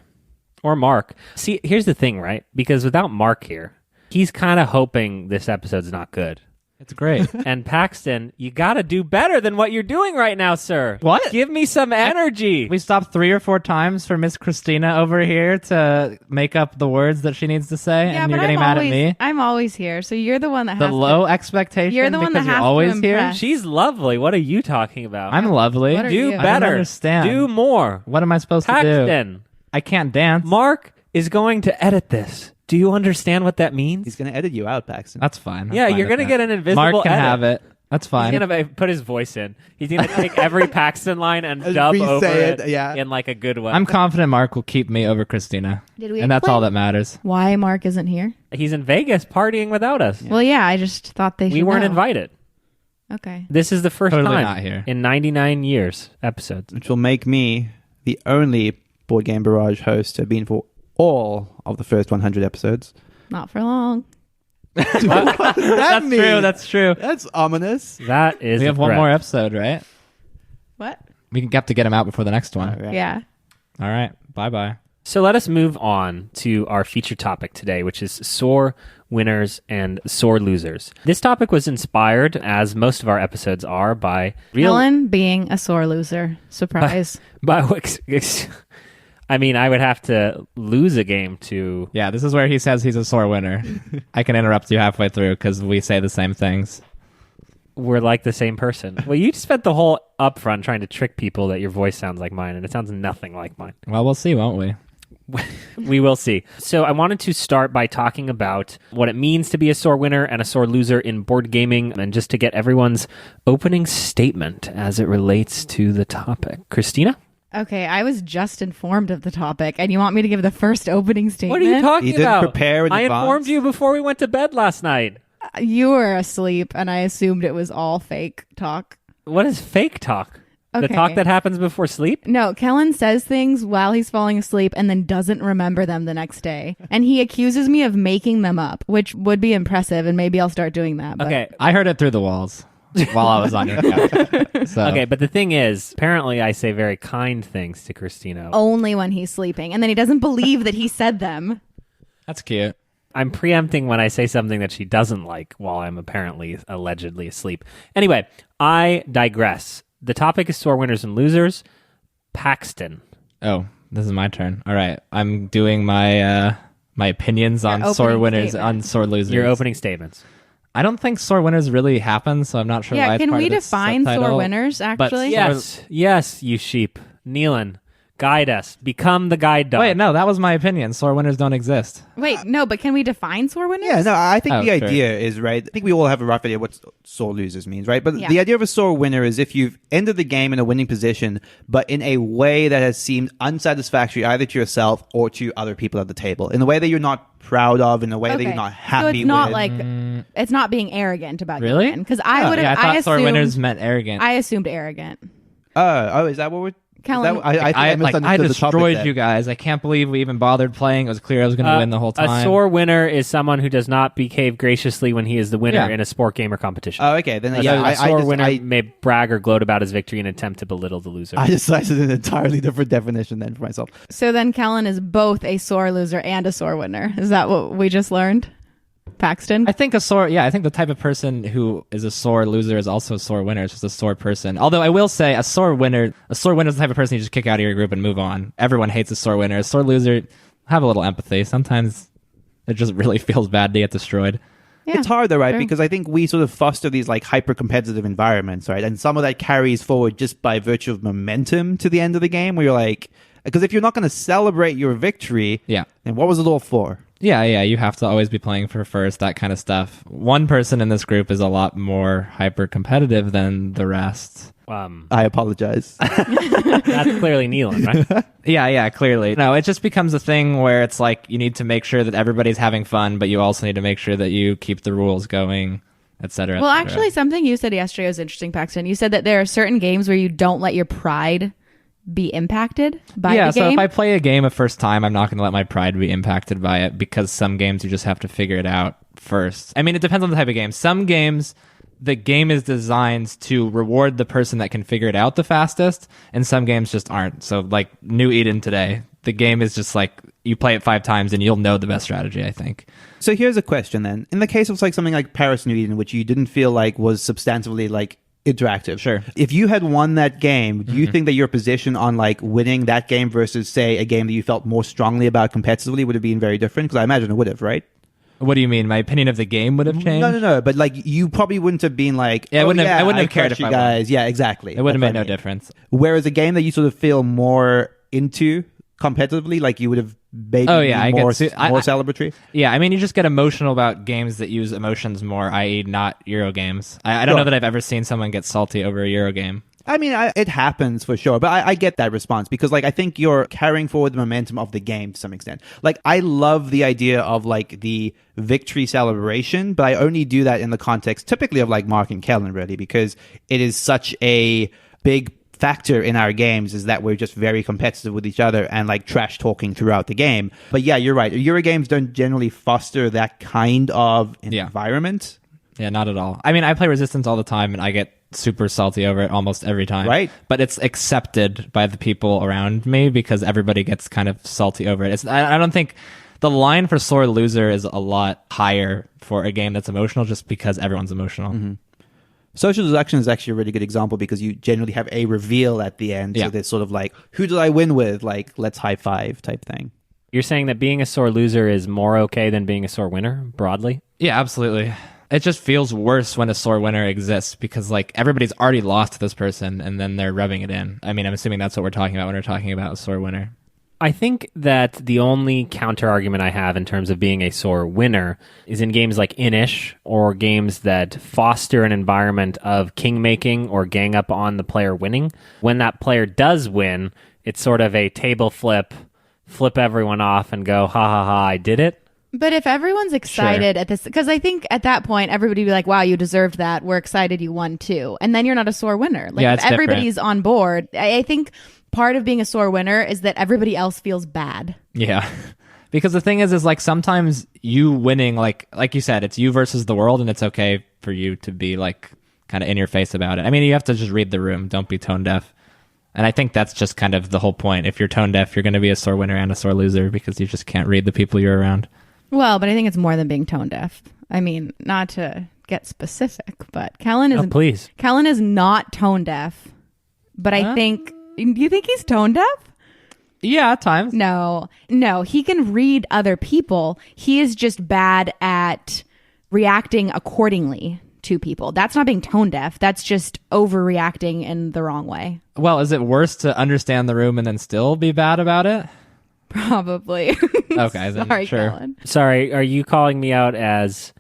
Or Mark. See, here's the thing, right? Because without Mark here, he's kind of hoping this episode's not good. It's great. And Paxton, you got to do better than what you're doing right now, sir. What? Give me some energy. We stopped 3 or 4 times for Miss Christina over here to make up the words that she needs to say, and you're getting mad at me. I'm always here, so you're the one that The has low to. expectation You're the one because that you're has to always here. impress. She's lovely. What are you talking about? I'm lovely. What are do you? I don't better. understand. Do more. What am I supposed to do? Paxton, I can't dance. Mark is going to edit this. Do you understand what that means? He's going to edit you out, Paxton. That's fine. I'm Yeah, fine you're with gonna that. get an invisible Mark can edit. have it. That's fine. He's going to put his voice in. He's going to take every Paxton line and dub Re-say over it, it yeah. in like a good way. I'm confident Mark will keep me over Christina. Did we And that's explain all that matters. why Mark isn't here? He's in Vegas partying without us. Well, yeah, I just thought they should We weren't know. invited. Okay. This is the first Totally time not here. in 99 years episodes. Which will make me the only Board Game Barrage host to have been for all of the first 100 episodes. Not for long. That's True. That's true. That's ominous. That is We have a one threat. more episode, right? What? We have to get him out before the next one. All right. Yeah. All right. Bye-bye. So let us move on to our feature topic today, which is sore winners and sore losers. This topic was inspired, as most of our episodes are, by real... Ellen being a sore loser. Surprise. I mean, I would have to lose a game to... Yeah, this is where he says he's a sore winner. I can interrupt you halfway through because we say the same things. We're like the same person. Well, you spent the whole upfront trying to trick people that your voice sounds like mine, and it sounds nothing like mine. Well, we'll see, won't we? We will see. So I wanted to start by talking about what it means to be a sore winner and a sore loser in board gaming, and just to get everyone's opening statement as it relates to the topic. Christina? Okay, I was just informed of the topic, and you want me to give the first opening statement? What are you talking You didn't about? prepare in I advance? informed you before we went to bed last night. You were asleep, and I assumed it was all fake talk. What is fake talk? The Okay. talk that happens before sleep? No, Kellen says things while he's falling asleep and then doesn't remember them the next day. And he accuses me of making them up, which would be impressive, and maybe I'll start doing that. But Okay. I heard it through the walls while I was on your couch. So. Okay, but the thing is, apparently I say very kind things to Christina. only when he's sleeping. And then he doesn't believe that he said them. That's cute. I'm preempting when I say something that she doesn't like while I'm apparently allegedly asleep. Anyway, I digress. The topic is sore winners and losers. Paxton. Oh, this is my turn. All right. I'm doing my my opinions Your on sore opening winners, statement. on sore losers. Your opening statements. I don't think sore winners really happen, so I'm not sure why Yeah, it's can part we of this define subtitle. sore winners, actually? But- Yes, you sheep. Nealon, guide us. Become the guide dog. Wait, no, that was my opinion. Sore winners don't exist. Wait, no, but can we define sore winners? Yeah, no, I think Oh, the sure. idea is, right, I think we all have a rough idea what sore losers means, right? But Yeah. the idea of a sore winner is if you've ended the game in a winning position, but in a way that has seemed unsatisfactory either to yourself or to other people at the table, in a way that you're not proud of, in a way that you're not happy So it's not with. like, it's not being arrogant about Really? Because I would Yeah, I have, thought sore assumed, winners meant arrogant. I assumed arrogant. Oh, is that what we're... Kellen- is that, I think I misunderstood I the topic destroyed there. you guys. I can't believe we even bothered playing. It was clear I was going to win the whole time. A sore winner is someone who does not behave graciously when he is the winner Yeah. in a sport game or competition. Oh, okay. Then, A yeah, sore winner I may brag or gloat about his victory and attempt to belittle the loser. decided an entirely different definition then for myself. So then Kellen is both a sore loser and a sore winner. Is that what we just learned? Paxton? I think I think the type of person who is a sore loser is also a sore winner. It's just a sore person. Although I will say a sore winner is the type of person you just kick out of your group and move on. Everyone hates a sore winner. A sore loser, have a little empathy. Sometimes it just really feels bad to get destroyed. Yeah, it's hard though, right? true. Because I think we sort of foster these like hyper competitive environments, right? And some of that carries forward just by virtue of momentum to the end of the game where you're like, because if you're not going to celebrate your victory, Yeah. then what was it all for? Yeah, you have to always be playing for first, that kind of stuff. One person in this group is a lot more hyper competitive than the rest. I apologize. That's clearly Neelan, right? Yeah, clearly. No, it just becomes a thing where it's like you need to make sure that everybody's having fun, but you also need to make sure that you keep the rules going, etc. Well, actually, something you said yesterday was interesting, Paxton. You said that there are certain games where you don't let your pride be impacted by the game. So if I play a game a first time, I'm not going to let my pride be impacted by it because some games you just have to figure it out first. I mean, it depends on the type of game. Some games, the game is designed to reward the person that can figure it out the fastest, and some games just aren't. So like New Eden today, the game is just like you play it 5 times and you'll know the best strategy, I think. So here's a question then. In the case of like something like Paris New Eden, which you didn't feel like was substantively like interactive. Sure. If you had won that game, do you think that your position on like winning that game versus say a game that you felt more strongly about competitively would have been very different? Because I imagine it would have, right? What do you mean? My opinion of the game would have changed? No. But like you probably wouldn't have been like, Yeah, I wouldn't have cared crushed if you I won. guys. Yeah, exactly. It would have That's made what no I mean. difference. Whereas a game that you sort of feel more into competitively, like you would have maybe been more celebratory. Yeah, I mean, you just get emotional about games that use emotions more, i.e. not Euro games. I don't know that I've ever seen someone get salty over a Euro game. I mean, it happens for sure, but I get that response because, like, I think you're carrying forward the momentum of the game to some extent. Like, I love the idea of, like, the victory celebration, but I only do that in the context typically of, like, Mark and Kellen, really, because it is such a big factor in our games is that we're just very competitive with each other and like trash talking throughout the game. But yeah, you're right. Euro games don't generally foster that kind of environment. Yeah, not at all. I mean, I play Resistance all the time and I get super salty over it almost every time. Right. But it's accepted by the people around me because everybody gets kind of salty over it. I don't think the line for sore loser is a lot higher for a game that's emotional just because everyone's emotional. Mm-hmm. Social Deduction is actually a really good example because you generally have a reveal at the end. Yeah. So there's sort of like, who did I win with? Like, let's high five type thing. You're saying that being a sore loser is more okay than being a sore winner, broadly? Yeah, absolutely. It just feels worse when a sore winner exists because like everybody's already lost to this person and then they're rubbing it in. I mean, I'm assuming that's what we're talking about when we're talking about a sore winner. I think that the only counter argument I have in terms of being a sore winner is in games like Inish or games that foster an environment of king making or gang up on the player winning. When that player does win, it's sort of a table flip everyone off and go, ha ha ha, I did it. But if everyone's excited at this, because I think at that point, everybody would be like, wow, you deserved that. We're excited you won too. And then you're not a sore winner. Like Yeah, if it's different. everybody's on board, I think part of being a sore winner is that everybody else feels bad. Yeah. Because the thing is like sometimes you winning, like you said, it's you versus the world and it's okay for you to be like kind of in your face about it. I mean, you have to just read the room. Don't be tone deaf. And I think that's just kind of the whole point. If you're tone deaf, you're going to be a sore winner and a sore loser because you just can't read the people you're around. Well, but I think it's more than being tone deaf. I mean, not to get specific, but Kellen is please. Kellen is not tone deaf. But I think, do you think he's tone deaf? Yeah, at times. No, he can read other people. He is just bad at reacting accordingly to people. That's not being tone deaf. That's just overreacting in the wrong way. Well, is it worse to understand the room and then still be bad about it? Probably. Okay, then Sorry, sure. Kellen. Sorry, are you calling me out as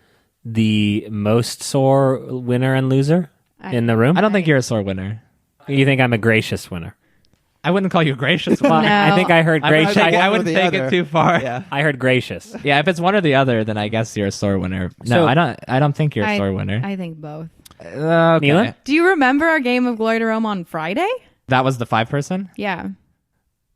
the most sore winner and loser in the room? I don't think you're a sore winner. You think I'm a gracious winner? I wouldn't call you gracious. Well, No. I think I heard gracious. I one or wouldn't the take other. it too far. Yeah. I heard gracious. Yeah, if it's one or the other, then I guess you're a sore winner. No, So- I don't think you're a sore winner. I think both. Okay. Neela? Do you remember our game of Glory to Rome on Friday? That was the 5-person? Yeah.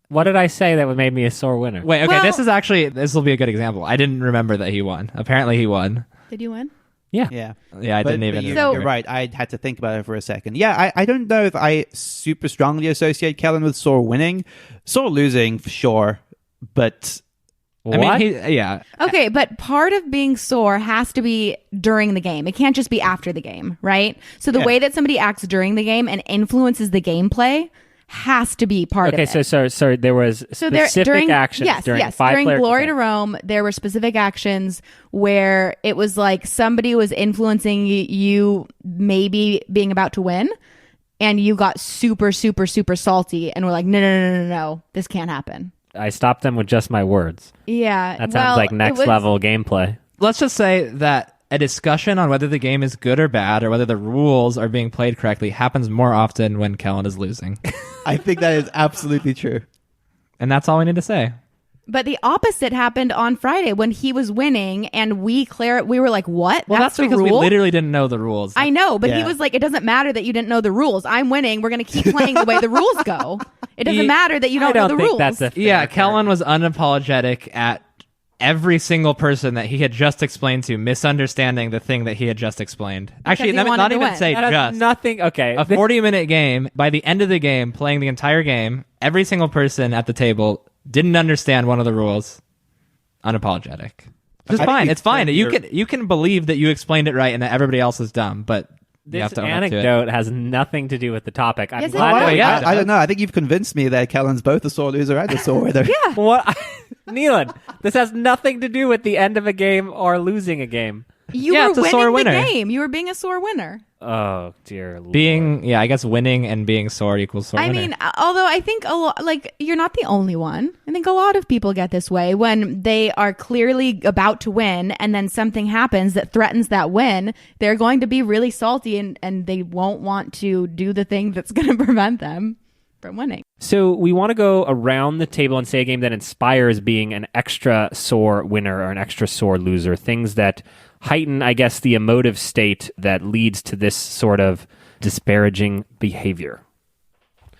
What did I say that made me a sore winner? Wait, okay, Well- this will be a good example. I didn't remember that he won. Apparently he won. Did you win? Yeah. Yeah. Yeah, I didn't even you're, remember. you're right. I had to think about it for a second. Yeah, I don't know if I super strongly associate Kellen with sore winning. Sore losing, for sure. But What? I mean, yeah. Okay, but part of being sore has to be during the game. It can't just be after the game, right? So the way that somebody acts during the game and influences the gameplay has to be part of it. Okay, so there was specific actions during during Glory okay. to Rome, there were specific actions where it was like somebody was influencing you maybe being about to win, and you got super, super, super salty and were like, no, this can't happen. I stopped them with just my words. Yeah. That sounds like next level gameplay. Let's just say that a discussion on whether the game is good or bad or whether the rules are being played correctly happens more often when Kellen is losing. I think that is absolutely true. And that's all we need to say. But the opposite happened on Friday when he was winning, and we were like, what? Well, that's the because rule? we literally didn't know the rules. I know, but he Yeah. was like, it doesn't matter that you didn't know the rules. I'm winning. We're going to keep playing the way the rules go. It doesn't matter that you don't know the rules. That's a fair Yeah, part. Kellen was unapologetic at every single person that he had just explained to, misunderstanding the thing that he had just explained. Actually, he let me wanted not to even win. say That has just. nothing. Okay, A 40-minute game, by the end of the game, playing the entire game, every single person at the table didn't understand one of the rules. Unapologetic. Which is I think fine. you It's fine. explained You can believe that you explained it right and that everybody else is dumb, but you have This to own up to it. anecdote has nothing to do with the topic. I'm Yes, it glad does. that we Yeah. got I don't know. I think you've convinced me that Kellen's both a sore loser and a sore winner. Yeah. What, Neelan? This has nothing to do with the end of a game or losing a game. You Yeah, were it's a winning sore the winner. game. You were being a sore winner. Oh dear Lord. I guess winning and being sore equals sore I winner. mean, although I think you're not the only one. I think a lot of people get this way when they are clearly about to win and then something happens that threatens that win. They're going to be really salty and they won't want to do the thing that's going to prevent them from winning. So we want to go around the table and say a game that inspires being an extra sore winner or an extra sore loser. Things that heighten, I guess, the emotive state that leads to this sort of disparaging behavior.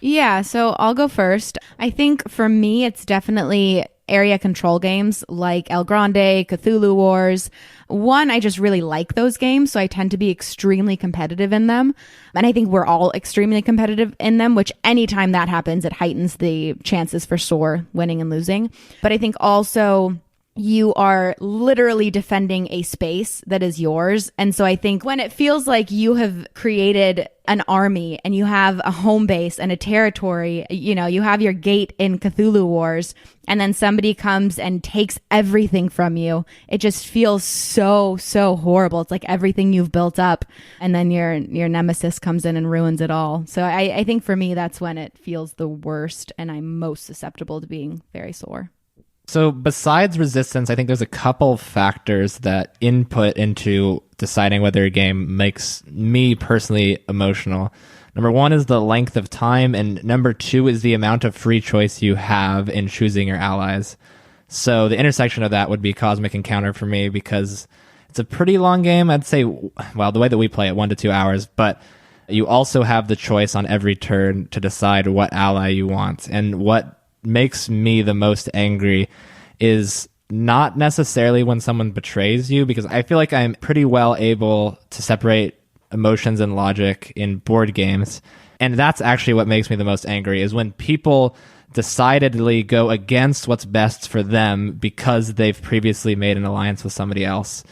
Yeah, so I'll go first. I think for me, it's definitely area control games like El Grande, Cthulhu Wars. One, I just really like those games, so I tend to be extremely competitive in them. And I think we're all extremely competitive in them, which anytime that happens, it heightens the chances for sore winning and losing. But I think also you are literally defending a space that is yours. And so I think when it feels like you have created an army and you have a home base and a territory, you have your gate in Cthulhu Wars, and then somebody comes and takes everything from you, it just feels so, so horrible. It's like everything you've built up, and then your nemesis comes in and ruins it all. So I think for me, that's when it feels the worst, and I'm most susceptible to being very sore. So besides resistance, I think there's a couple factors that input into deciding whether a game makes me personally emotional. Number one is the length of time, and number two is the amount of free choice you have in choosing your allies. So the intersection of that would be Cosmic Encounter for me, because it's a pretty long game. I'd say, well, the way that we play it, 1 to 2 hours, but you also have the choice on every turn to decide what ally you want. And what makes me the most angry is not necessarily when someone betrays you, because I feel like I'm pretty well able to separate emotions and logic in board games. And that's actually what makes me the most angry, is when people decidedly go against what's best for them because they've previously made an alliance with somebody else.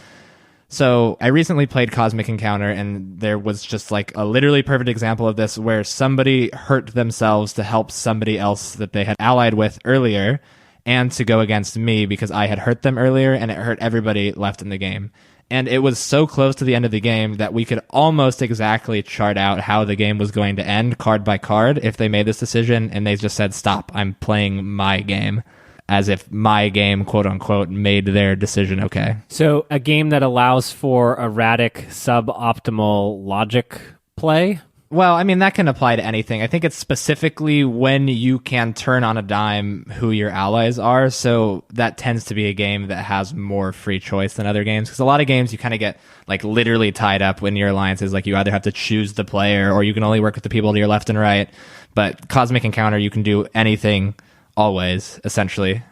So I recently played Cosmic Encounter, and there was just like a literally perfect example of this, where somebody hurt themselves to help somebody else that they had allied with earlier, and to go against me because I had hurt them earlier, and it hurt everybody left in the game. And it was so close to the end of the game that we could almost exactly chart out how the game was going to end, card by card, if they made this decision, and they just said, stop, I'm playing my game. As if my game, quote unquote, made their decision okay. So a game that allows for erratic, suboptimal logic play? Well, I mean, that can apply to anything. I think it's specifically when you can turn on a dime who your allies are. So that tends to be a game that has more free choice than other games. Because a lot of games you kind of get like literally tied up when your alliances. Like you either have to choose the player or you can only work with the people to your left and right. But Cosmic Encounter, you can do anything always, essentially.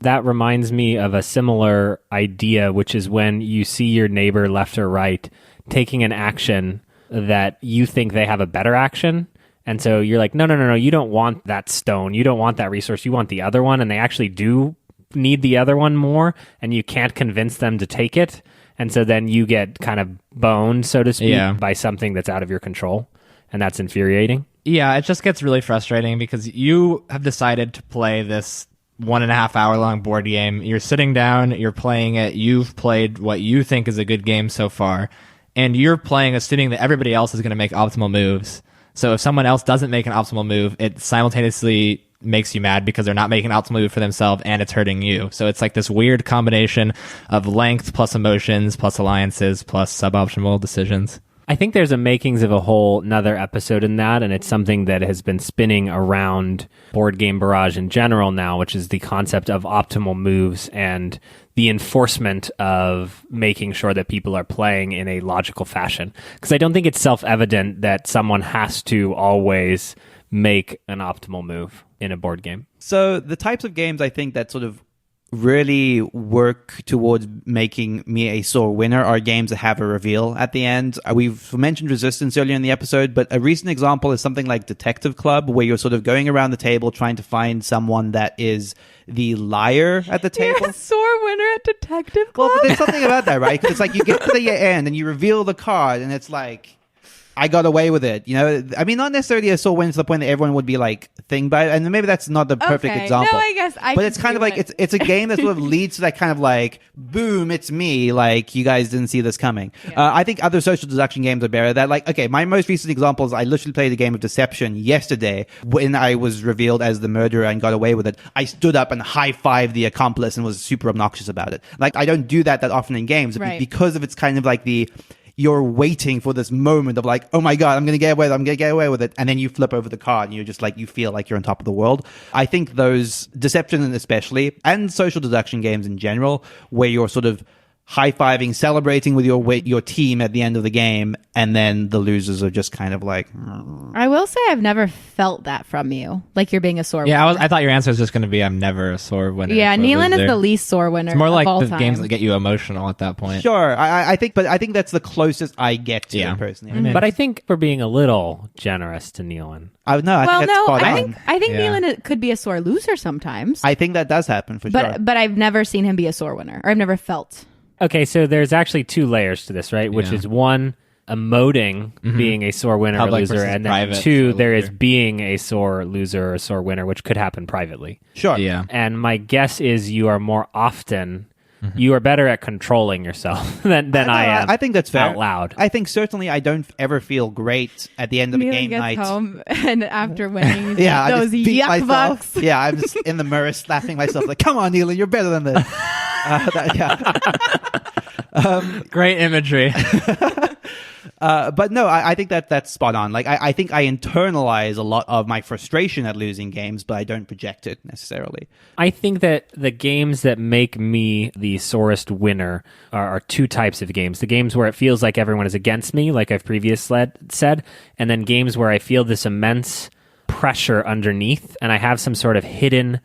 That reminds me of a similar idea, which is when you see your neighbor left or right taking an action that you think they have a better action. And so you're like, no, you don't want that stone. You don't want that resource. You want the other one. And they actually do need the other one more and you can't convince them to take it. And so then you get kind of boned, so to speak, by something that's out of your control. And that's infuriating. Yeah, it just gets really frustrating because you have decided to play this 1.5 hour long board game. You're sitting down, you're playing it, you've played what you think is a good game so far, and you're playing assuming that everybody else is going to make optimal moves. So if someone else doesn't make an optimal move, it simultaneously makes you mad because they're not making an optimal move for themselves and it's hurting you. So it's like this weird combination of length plus emotions plus alliances plus suboptimal decisions. I think there's a makings of a whole nother episode in that, and it's something that has been spinning around Board Game Barrage in general now, which is the concept of optimal moves and the enforcement of making sure that people are playing in a logical fashion. Because I don't think it's self-evident that someone has to always make an optimal move in a board game. So the types of games I think that sort of really work towards making me a sore winner are games that have a reveal at the end. We've mentioned Resistance earlier in the episode, but a recent example is something like Detective Club, where you're sort of going around the table trying to find someone that is the liar at the table. You're a sore winner at Detective Club? Well, but there's something about that, right? Because it's like you get to the end and you reveal the card and it's like, I got away with it, you know? I mean, not necessarily a sore win to the point that everyone would be like thing by it, and maybe that's not the perfect example. No, I guess but it's kind of like it's a game that sort of leads to that kind of like, boom, it's me, like you guys didn't see this coming. Yeah. I think other social deduction games are better. That like, okay, my most recent example is I literally played a game of Deception yesterday when I was revealed as the murderer and got away with it. I stood up and high-fived the accomplice and was super obnoxious about it. Like, I don't do that often in games because of it's kind of like you're waiting for this moment of like, oh my God, I'm going to get away with it. And then you flip over the card and you're just like, you feel like you're on top of the world. I think those Deception especially, and social deduction games in general, where you're sort of high-fiving, celebrating with your team at the end of the game, and then the losers are just kind of like... I will say I've never felt that from you, like you're being a sore winner. I thought your answer was just going to be I'm never a sore winner. Yeah, Neelan is the least sore winner. It's more like the time. games that get you emotional at that point. Sure, I think that's the closest I get to it personally. Mm-hmm. But I think we're being a little generous to Neelan. I think that's spot on. I think Neelan could be a sore loser sometimes. I think that does happen for sure. But I've never seen him be a sore winner, or I've never felt... Okay, so there's actually two layers to this, right? Which is one, emoting being a sore winner Public or loser, and then two, there is being a sore loser or sore winner, which could happen privately. Sure. Yeah. And my guess is you are more often, you are better at controlling yourself than I am. I think that's fair. Out loud. I think certainly I don't ever feel great at the end of a Neelan game gets night. home and after winning Yeah, I those just beat yuck myself. bucks. Yeah, I'm just in the mirror slapping myself like, come on, Neelan, you're better than this. Great imagery. But no, I think that's spot on. Like, I think I internalize a lot of my frustration at losing games, but I don't project it necessarily. I think that the games that make me the sorest winner are two types of games. The games where it feels like everyone is against me, like I've previously said, and then games where I feel this immense pressure underneath, and I have some sort of hidden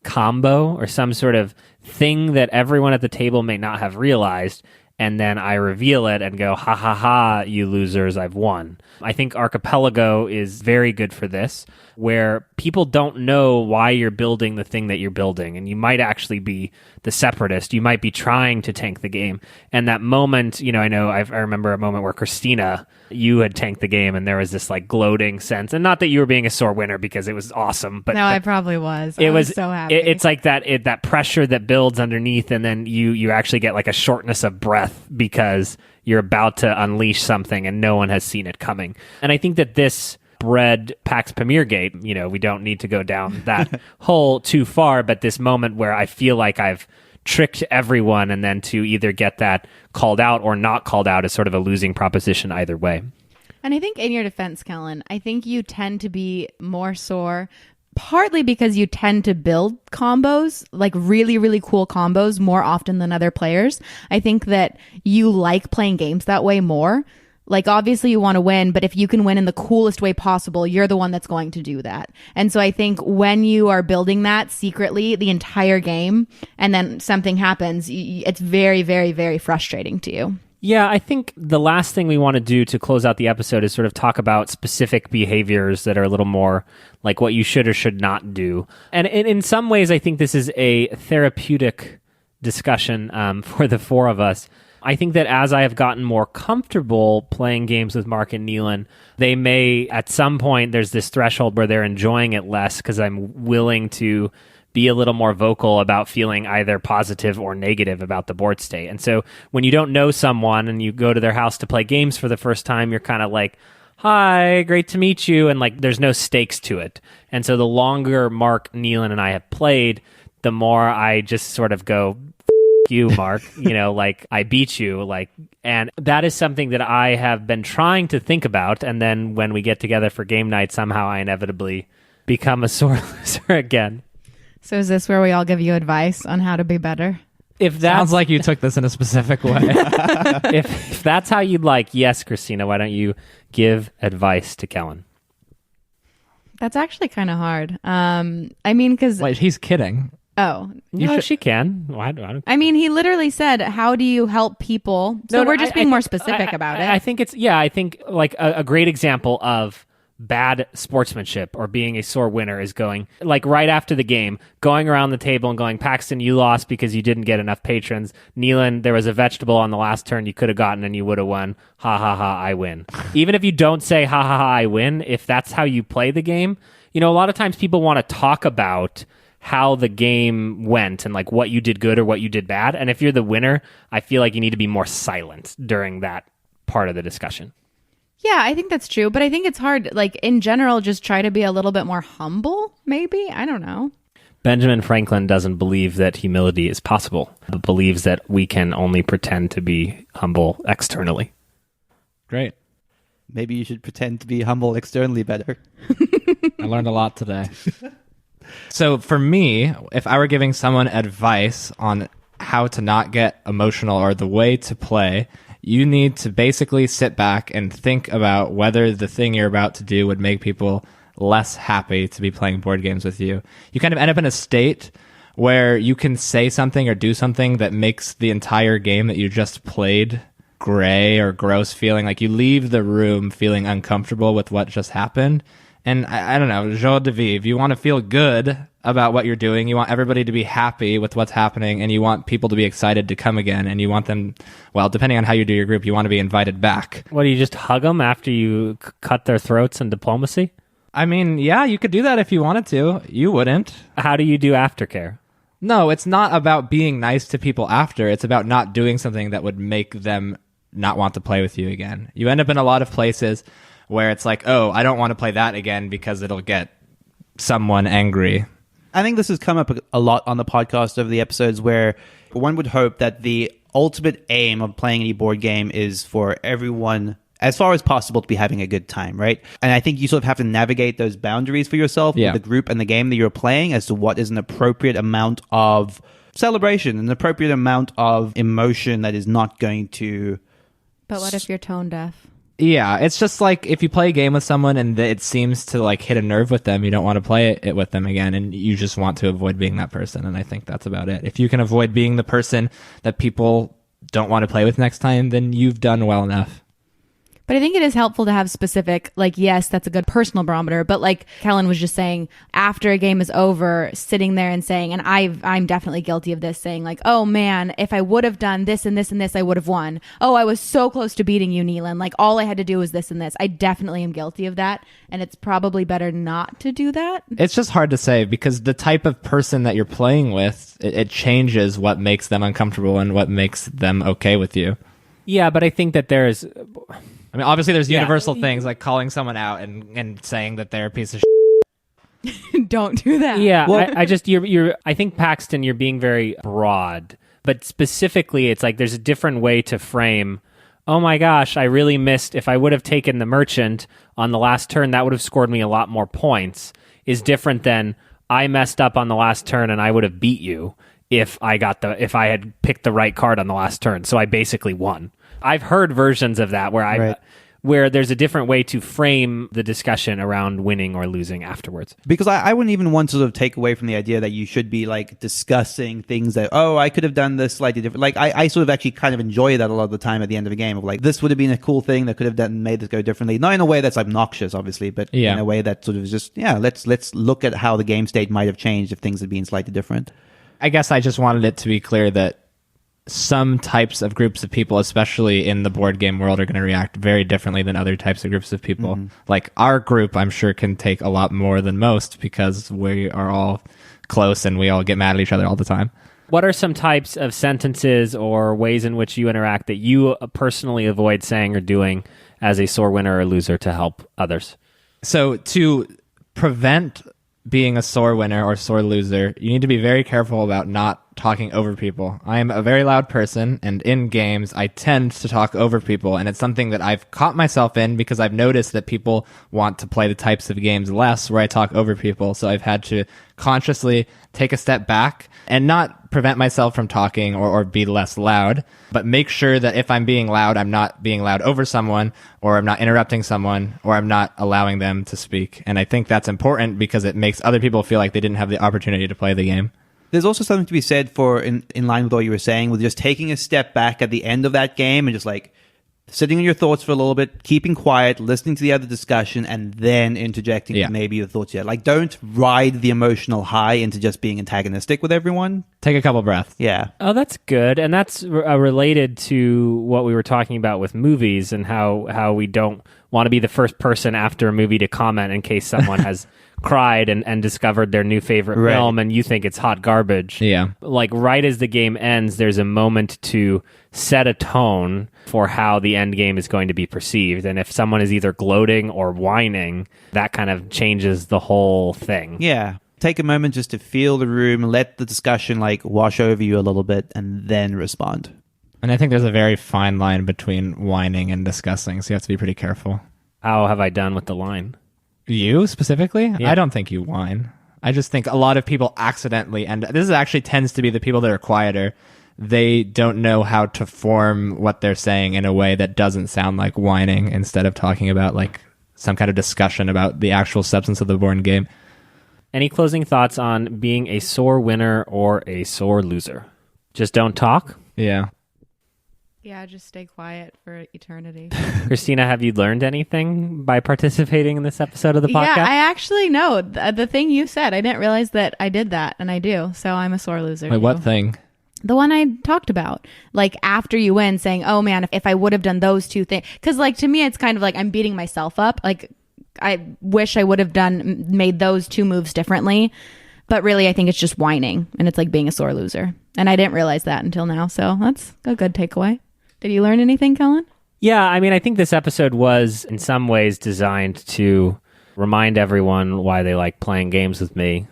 combo or some sort of thing that everyone at the table may not have realized, and then I reveal it and go, ha ha ha, you losers, I've won. I think Archipelago is very good for this, where people don't know why you're building the thing that you're building, and you might actually be the separatist. You might be trying to tank the game. And that moment, I remember a moment where Christina, you had tanked the game, and there was this like gloating sense. And not that you were being a sore winner because it was awesome, but I probably was. I was so happy. It's like that pressure that builds underneath, and then you actually get like a shortness of breath because you're about to unleash something and no one has seen it coming. And I think that this bred PAX Premier Gate, we don't need to go down that hole too far, but this moment where I feel like I've tricked everyone, and then to either get that called out or not called out is sort of a losing proposition either way. And I think in your defense, Kellen, I think you tend to be more sore partly because you tend to build combos, like really, really cool combos more often than other players. I think that you like playing games that way more. Like, obviously you want to win, but if you can win in the coolest way possible, you're the one that's going to do that. And so I think when you are building that secretly the entire game and then something happens, it's very, very, very frustrating to you. Yeah, I think the last thing we want to do to close out the episode is sort of talk about specific behaviors that are a little more like what you should or should not do. And in some ways, I think this is a therapeutic discussion for the four of us. I think that as I have gotten more comfortable playing games with Mark and Neelan, they may, at some point, there's this threshold where they're enjoying it less because I'm willing to be a little more vocal about feeling either positive or negative about the board state. And so when you don't know someone and you go to their house to play games for the first time, you're kind of like, hi, great to meet you. And like, there's no stakes to it. And so the longer Mark, Neelan, and I have played, the more I just sort of go, you, Mark, like I beat you, and that is something that I have been trying to think about. And then when we get together for game night, somehow I inevitably become a sore loser again. So is this where we all give you advice on how to be better? If that Sounds like you took this in a specific way. if that's how you'd like, yes, Christina, why don't you give advice to Kellen? That's actually kind of hard. Because... Wait, he's kidding. Oh. No, she can. Well, I don't. He literally said, how do you help people? So we're just being more specific about it. I think like a great example of bad sportsmanship or being a sore winner is going, like right after the game, going around the table and going, Paxton, you lost because you didn't get enough patrons. Neelan, there was a vegetable on the last turn you could have gotten and you would have won. Ha ha ha, I win. Even if you don't say ha ha ha, I win, if that's how you play the game, a lot of times people want to talk about how the game went and like what you did good or what you did bad. And if you're the winner, I feel like you need to be more silent during that part of the discussion. Yeah, I think that's true. But I think it's hard, like in general, just try to be a little bit more humble, maybe. I don't know. Benjamin Franklin doesn't believe that humility is possible, but believes that we can only pretend to be humble externally. Great. Maybe you should pretend to be humble externally better. I learned a lot today. So for me, if I were giving someone advice on how to not get emotional or the way to play, you need to basically sit back and think about whether the thing you're about to do would make people less happy to be playing board games with you. You kind of end up in a state where you can say something or do something that makes the entire game that you just played gray or gross feeling. Like you leave the room feeling uncomfortable with what just happened. And I don't know, joie de vivre. You want to feel good about what you're doing. You want everybody to be happy with what's happening, and you want people to be excited to come again. And you want them, well, depending on how you do your group, you want to be invited back. What, do you just hug them after you cut their throats in diplomacy? I mean, yeah, you could do that if you wanted to. You wouldn't. How do you do aftercare? No, it's not about being nice to people after. It's about not doing something that would make them not want to play with you again. You end up in a lot of places where it's like, oh, I don't want to play that again because it'll get someone angry. I think this has come up a lot on the podcast over the episodes where one would hope that the ultimate aim of playing any board game is for everyone, as far as possible, to be having a good time, right? And I think you sort of have to navigate those boundaries for yourself with the group and the game that you're playing as to what is an appropriate amount of celebration, an appropriate amount of emotion that is not going to... But what if you're tone deaf? Yeah, it's just like if you play a game with someone and it seems to like hit a nerve with them, you don't want to play it with them again, and you just want to avoid being that person. And I think that's about it. If you can avoid being the person that people don't want to play with next time, then you've done well enough. But I think it is helpful to have specific, like, yes, that's a good personal barometer. But like Kellen was just saying, after a game is over, sitting there and saying, and I'm definitely guilty of this, saying like, oh man, if I would have done this and this and this, I would have won. Oh, I was so close to beating you, Neelan. Like all I had to do was this and this. I definitely am guilty of that. And it's probably better not to do that. It's just hard to say because the type of person that you're playing with, it changes what makes them uncomfortable and what makes them okay with you. Yeah, but I think that there's... I mean, obviously there's universal things like calling someone out and saying that they're a piece of shit. Don't do that. Yeah, well, I think Paxton, you're being very broad, but specifically it's like there's a different way to frame, oh my gosh, I really missed, if I would have taken the merchant on the last turn, that would have scored me a lot more points, is different than I messed up on the last turn and I would have beat you if I had picked the right card on the last turn. So I basically won. I've heard versions of that where where there's a different way to frame the discussion around winning or losing afterwards. Because I wouldn't even want to sort of take away from the idea that you should be like discussing things that, oh, I could have done this slightly different. Like I sort of actually kind of enjoy that a lot of the time at the end of a game of like, this would have been a cool thing that could have made this go differently. Not in a way that's obnoxious, obviously, but in a way that sort of is just, let's look at how the game state might have changed if things had been slightly different. I guess I just wanted it to be clear that some types of groups of people, especially in the board game world, are going to react very differently than other types of groups of people. Like our group, I'm sure, can take a lot more than most because we are all close and we all get mad at each other all the time. What are some types of sentences or ways in which you interact that you personally avoid saying or doing as a sore winner or loser to help others? So to prevent being a sore winner or sore loser, you need to be very careful about not talking over people. I am a very loud person, and in games, I tend to talk over people, and it's something that I've caught myself in because I've noticed that people want to play the types of games less where I talk over people, so I've had to consciously take a step back and not prevent myself from talking or be less loud, but make sure that if I'm being loud, I'm not being loud over someone, or I'm not interrupting someone, or I'm not allowing them to speak. And I think that's important because it makes other people feel like they didn't have the opportunity to play the game. There's also something to be said for, in line with what you were saying, with just taking a step back at the end of that game and just like sitting in your thoughts for a little bit, keeping quiet, listening to the other discussion, and then interjecting maybe your thoughts. Like, don't ride the emotional high into just being antagonistic with everyone. Take a couple breaths. Yeah. Oh, that's good. And that's related to what we were talking about with movies and how we don't want to be the first person after a movie to comment in case someone has cried and discovered their new favorite film and you think it's hot garbage. Yeah. Like right as the game ends, there's a moment to set a tone for how the end game is going to be perceived. And if someone is either gloating or whining, that kind of changes the whole thing. Yeah. Take a moment just to feel the room, let the discussion like wash over you a little bit, and then respond. And I think there's a very fine line between whining and discussing, so you have to be pretty careful. How have I done with the line? You specifically? Yeah. I don't think you whine. I just think a lot of people accidentally, and this actually tends to be the people that are quieter, they don't know how to form what they're saying in a way that doesn't sound like whining instead of talking about like some kind of discussion about the actual substance of the board game. Any closing thoughts on being a sore winner or a sore loser? Just don't talk? Yeah. Yeah, just stay quiet for eternity. Christina, have you learned anything by participating in this episode of the podcast? Yeah, I actually know. The thing you said, I didn't realize that I did that, and I do. So I'm a sore loser. Wait, too. what thing? The one I talked about. Like, after you win, saying, oh, man, if I would have done those two things. Because, like, to me, it's kind of like I'm beating myself up. Like, I wish I would have made those two moves differently. But really, I think it's just whining, and it's like being a sore loser. And I didn't realize that until now. So that's a good takeaway. Did you learn anything, Kellen? Yeah, I mean, I think this episode was in some ways designed to remind everyone why they like playing games with me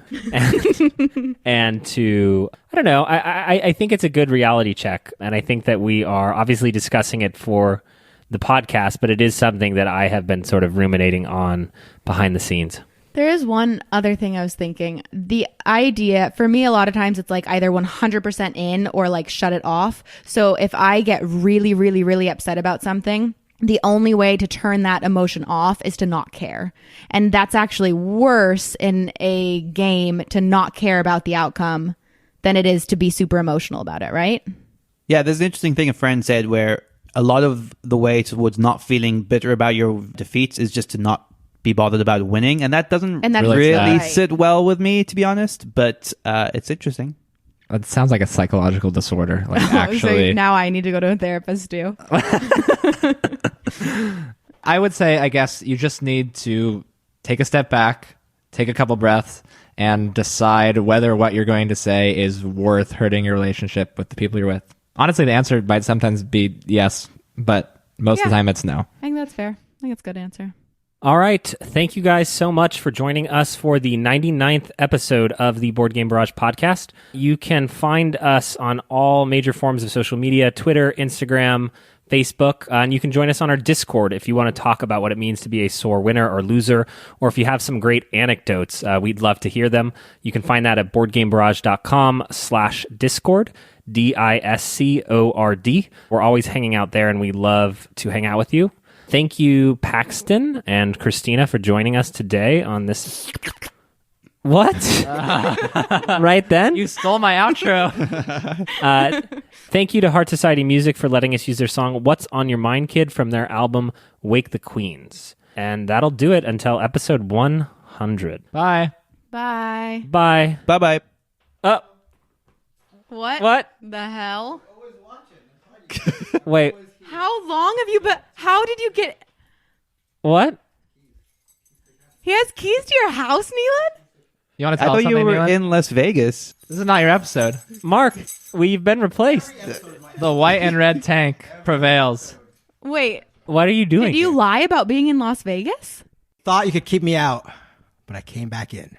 and to, I don't know, I think it's a good reality check. And I think that we are obviously discussing it for the podcast, but it is something that I have been sort of ruminating on behind the scenes. There is one other thing I was thinking. The idea, for me, a lot of times it's like either 100% in or like shut it off. So if I get really, really, really upset about something, the only way to turn that emotion off is to not care. And that's actually worse in a game to not care about the outcome than it is to be super emotional about it, right? Yeah, there's an interesting thing a friend said where a lot of the way towards not feeling bitter about your defeats is just to not be bothered about winning, and that doesn't really sit well with me, to be honest, but it's interesting. It sounds like a psychological disorder. Like actually, so now I need to go to a therapist too. I would say, I guess you just need to take a step back, take a couple breaths, and decide whether what you're going to say is worth hurting your relationship with the people you're with. Honestly, the answer might sometimes be yes, but most of the time it's no. I think that's fair. I think it's a good answer. All right. Thank you guys so much for joining us for the 99th episode of the Board Game Barrage podcast. You can find us on all major forms of social media, Twitter, Instagram, Facebook, and you can join us on our Discord if you want to talk about what it means to be a sore winner or loser, or if you have some great anecdotes, we'd love to hear them. You can find that at boardgamebarrage.com/Discord, Discord. We're always hanging out there, and we love to hang out with you. Thank you, Paxton and Christina, for joining us today on this. What? Right then? You stole my outro. Thank you to Heart Society Music for letting us use their song What's on Your Mind, Kid from their album Wake the Queens. And that'll do it until episode 100. Bye. Bye. Bye. Bye-bye. What? The hell? Wait, How long have you been? How did you get? what? He has keys to your house, Neelan? You want to I tell us thought you something, were Neelan? in Las Vegas. This is not your episode. Mark, we've been replaced. The white and red tank prevails. Wait, What are you doing? did you here? lie about being in Las Vegas? Thought you could keep me out, but I came back in.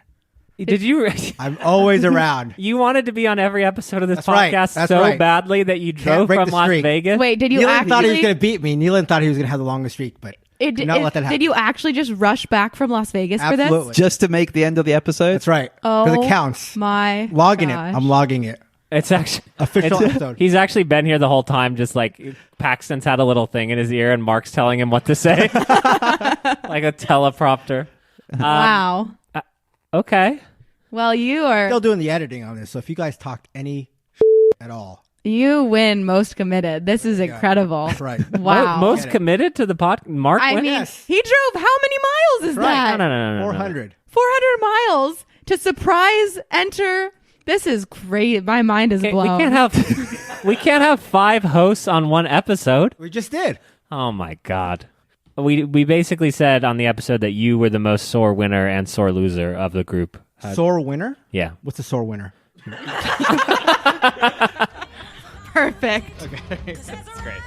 Did you? I'm always around. You wanted to be on every episode of this That's right. podcast That's so right. badly that you drove break from the Las streak. Vegas? Wait, did you Neelan thought he was actually? going to beat me. Neelan thought he was going to have the longest streak, but do not let that happen. Did you actually just rush back from Las Vegas for Absolutely. this? Just to make the end of the episode? That's right. Oh, Because it counts. My Logging gosh. it. I'm logging it. It's actually Official episode. He's actually been here the whole time, just like Paxton's had a little thing in his ear and Mark's telling him what to say. Like a teleprompter. Wow. Okay. Well, you are. Still doing the editing on this, so if you guys talked any at all, You win most committed. This is incredible. that's right. Wow. Most Get it. committed to the pod. Mark I went? mean, Yes. he drove how many miles is Right. that? No. 400. 400 miles to surprise enter. This is great. My mind is Okay, blown. we can't have 5 hosts on one episode. We just did. Oh my god. We basically said on the episode that you were the most sore winner and sore loser of the group. Sore winner? Yeah. What's a sore winner? Perfect. That's great.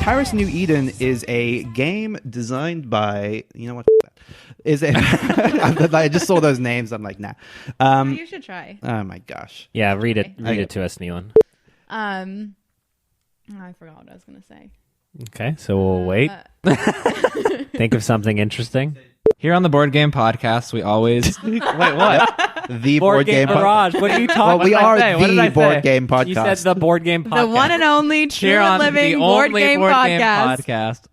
Paris New Eden is a game designed by, you know what? Is it? I just saw those names. I'm like, nah. You should try. Oh my gosh. Yeah, read it Okay. to us, Neelan. I forgot what I was going to say. Okay, so we'll wait. Think of something interesting. Here on the Board Game Podcast, we always... Wait, what? The Board Game Garage. What are you talking Well, we What did I are say? What did I the Board say? Game Podcast. You said the Board Game Podcast. The one and only true Here on and living the board only game Board Game podcast. Podcast.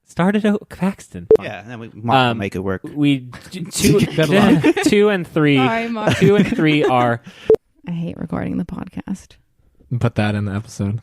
Started out Paxton. Yeah, then we might make it work. We two, Good luck. 2 and 3. Sorry, Mark. 2 and 3 are I hate recording the podcast. Put that in the episode.